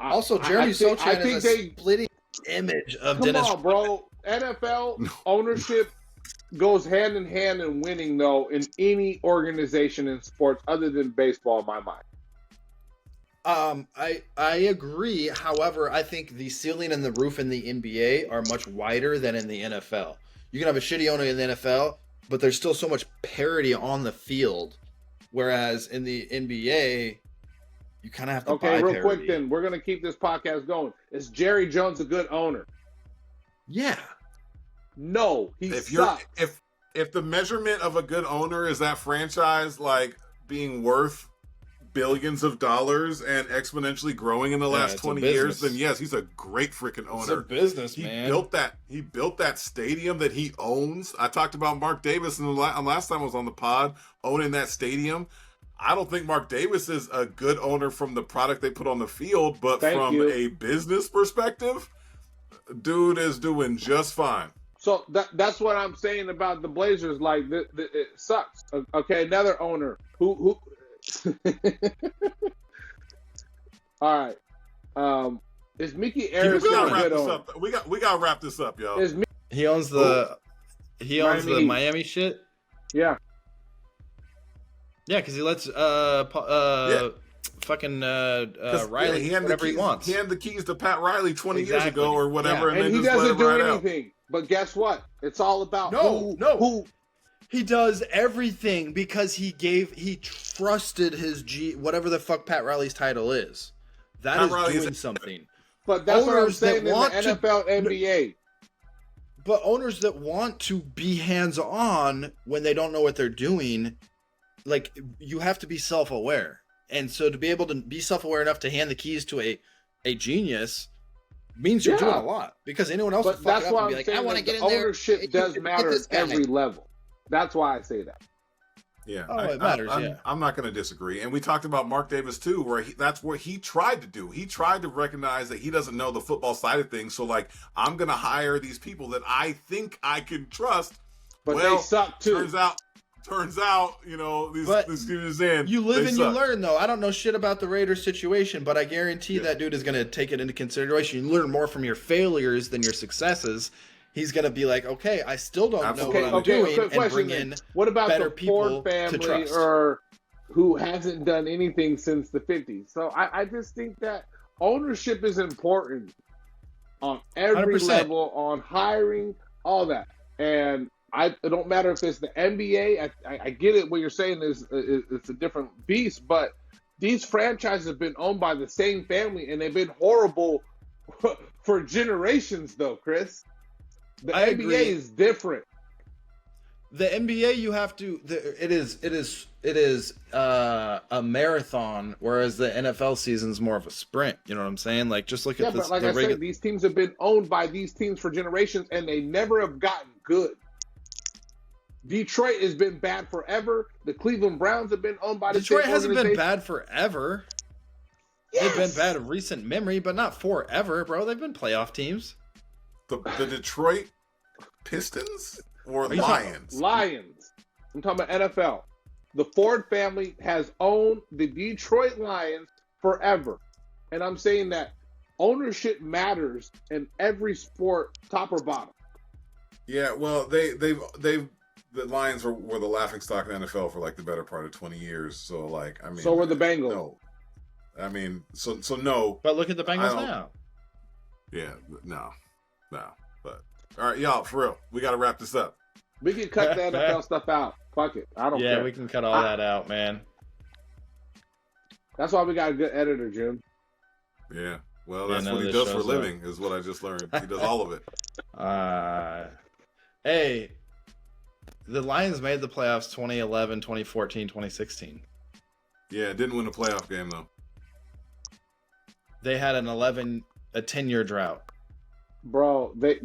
Also, Jeremy Sochan is a splitting image of Dennis. Come on, bro. NFL ownership goes hand in hand in winning, though, in any organization in sports other than baseball, in my mind. I agree. However, I think the ceiling and the roof in the NBA are much wider than in the NFL. You can have a shitty owner in the NFL, but there's still so much parity on the field. Whereas in the NBA, you kind of have to buy real parity. Quick then, we're going to keep this podcast going. Is Jerry Jones a good owner? Yeah. No, he sucks. If the measurement of a good owner is that franchise like being worth billions of dollars and exponentially growing in the last 20 years, then yes, he's a great freaking owner. It's a business, he man. He built that stadium that he owns. I talked about Mark Davis last time I was on the pod, owning that stadium. I don't think Mark Davis is a good owner from the product they put on the field, but from a business perspective, dude is doing just fine. So that's what I'm saying about the Blazers. Like, it sucks. Okay, another owner who all right. Is Mickey Arison a good owner? We got to wrap this up, y'all. He owns the Miami shit. Yeah. Yeah, because he lets fucking Riley whatever he wants. He had the keys to Pat Riley 20 years ago or whatever, and he doesn't do anything. But guess what? It's all about who. He does everything because he trusted his whatever the fuck Pat Riley's title is. That is doing something. But that's what I'm saying in the NFL, NBA. But owners that want to be hands-on when they don't know what they're doing, like, you have to be self-aware. And so to be able to be self-aware enough to hand the keys to a genius means you're doing a lot. Because anyone else would fuck it up and be like, I want to get in there. Ownership does matter at every level. That's why I say that. Yeah, it matters. I'm not going to disagree. And we talked about Mark Davis too, where that's what he tried to do. He tried to recognize that he doesn't know the football side of things. So, like, I'm going to hire these people that I think I can trust. But they suck too. Turns out, these dudes in. You live and you learn, though. I don't know shit about the Raiders situation, but I guarantee that dude is going to take it into consideration. You learn more from your failures than your successes. He's going to be like, okay, I still don't know what I'm doing, and bring in what about better the people Ford family to trust. or who hasn't done anything since the 50s. So I just think that ownership is important on every 100%. level, on hiring, all that. And it don't matter if it's the NBA. I get it. What you're saying is it's a different beast, but these franchises have been owned by the same family, and they've been horrible for generations, though, Chris. The I NBA agree. is different. The NBA, you have to. It is a marathon, whereas the NFL season is more of a sprint. You know what I'm saying? Like, just look Yeah, at this. but like I said, these teams have been owned by these teams for generations, and they never have gotten good. Detroit has been bad forever. The Cleveland Browns have been owned by the Detroit same hasn't been organization. bad forever. Yes. They've been bad of recent memory, but not forever, bro. They've been playoff teams. The Detroit Pistons or you talking- Lions? Lions. I'm talking about NFL. The Ford family has owned the Detroit Lions forever. And I'm saying that ownership matters in every sport, top or bottom. Yeah, well, the Lions were the laughing stock in the NFL for like the better part of 20 years. So like, I mean, So were the Bengals. No, I mean, so no. But look at the Bengals don't- now. Yeah, no. But all right, y'all, for real, we got to wrap this up. We can cut the NFL stuff out. Fuck it. I don't care. Yeah, we can cut all that out, man. That's why we got a good editor, Jim. Yeah, well, Yeah, that's none what of he this does for a shows up. living, is what I just learned. He does all of it. Hey, the Lions made the playoffs 2011, 2014, 2016. Yeah, didn't win a playoff game though. They had a 10-year drought. Bro, they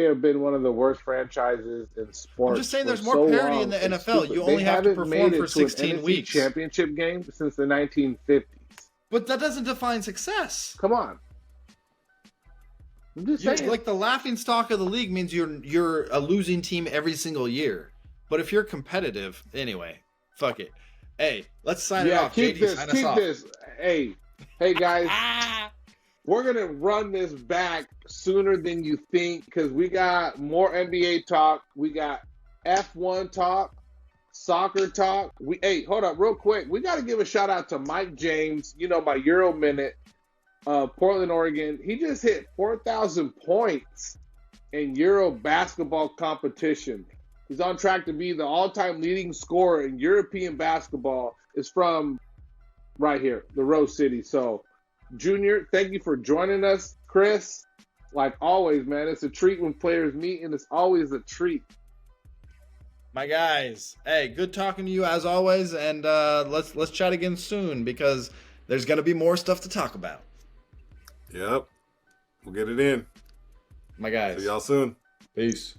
have been one of the worst franchises in sports. I'm just saying there's for more so parity long. in the It's NFL. stupid. You only They have to haven't perform made it for to an 16 NFC weeks. championship game since the 1950s. But that doesn't define success. Come on. I'm just saying. Like, the laughing stock of the league means you're a losing team every single year. But if you're competitive, anyway, fuck it. Hey, let's sign it off. keep JD, sign us keep off. this. Hey guys, we're gonna run this back sooner than you think because we got more NBA talk. We got F1 talk, soccer talk. Hold up real quick. We got to give a shout out to Mike James. You know, my Euro Minute, Portland, Oregon. He just hit 4,000 points in Euro basketball competition. He's on track to be the all-time leading scorer in European basketball. It's from right here, the Rose City. So, Junior, thank you for joining us. Chris, like always, man, it's a treat when players meet, and it's always a treat. My guys, hey, good talking to you as always, and let's chat again soon because there's gonna be more stuff to talk about. Yep, we'll get it in. My guys, See y'all soon. Peace.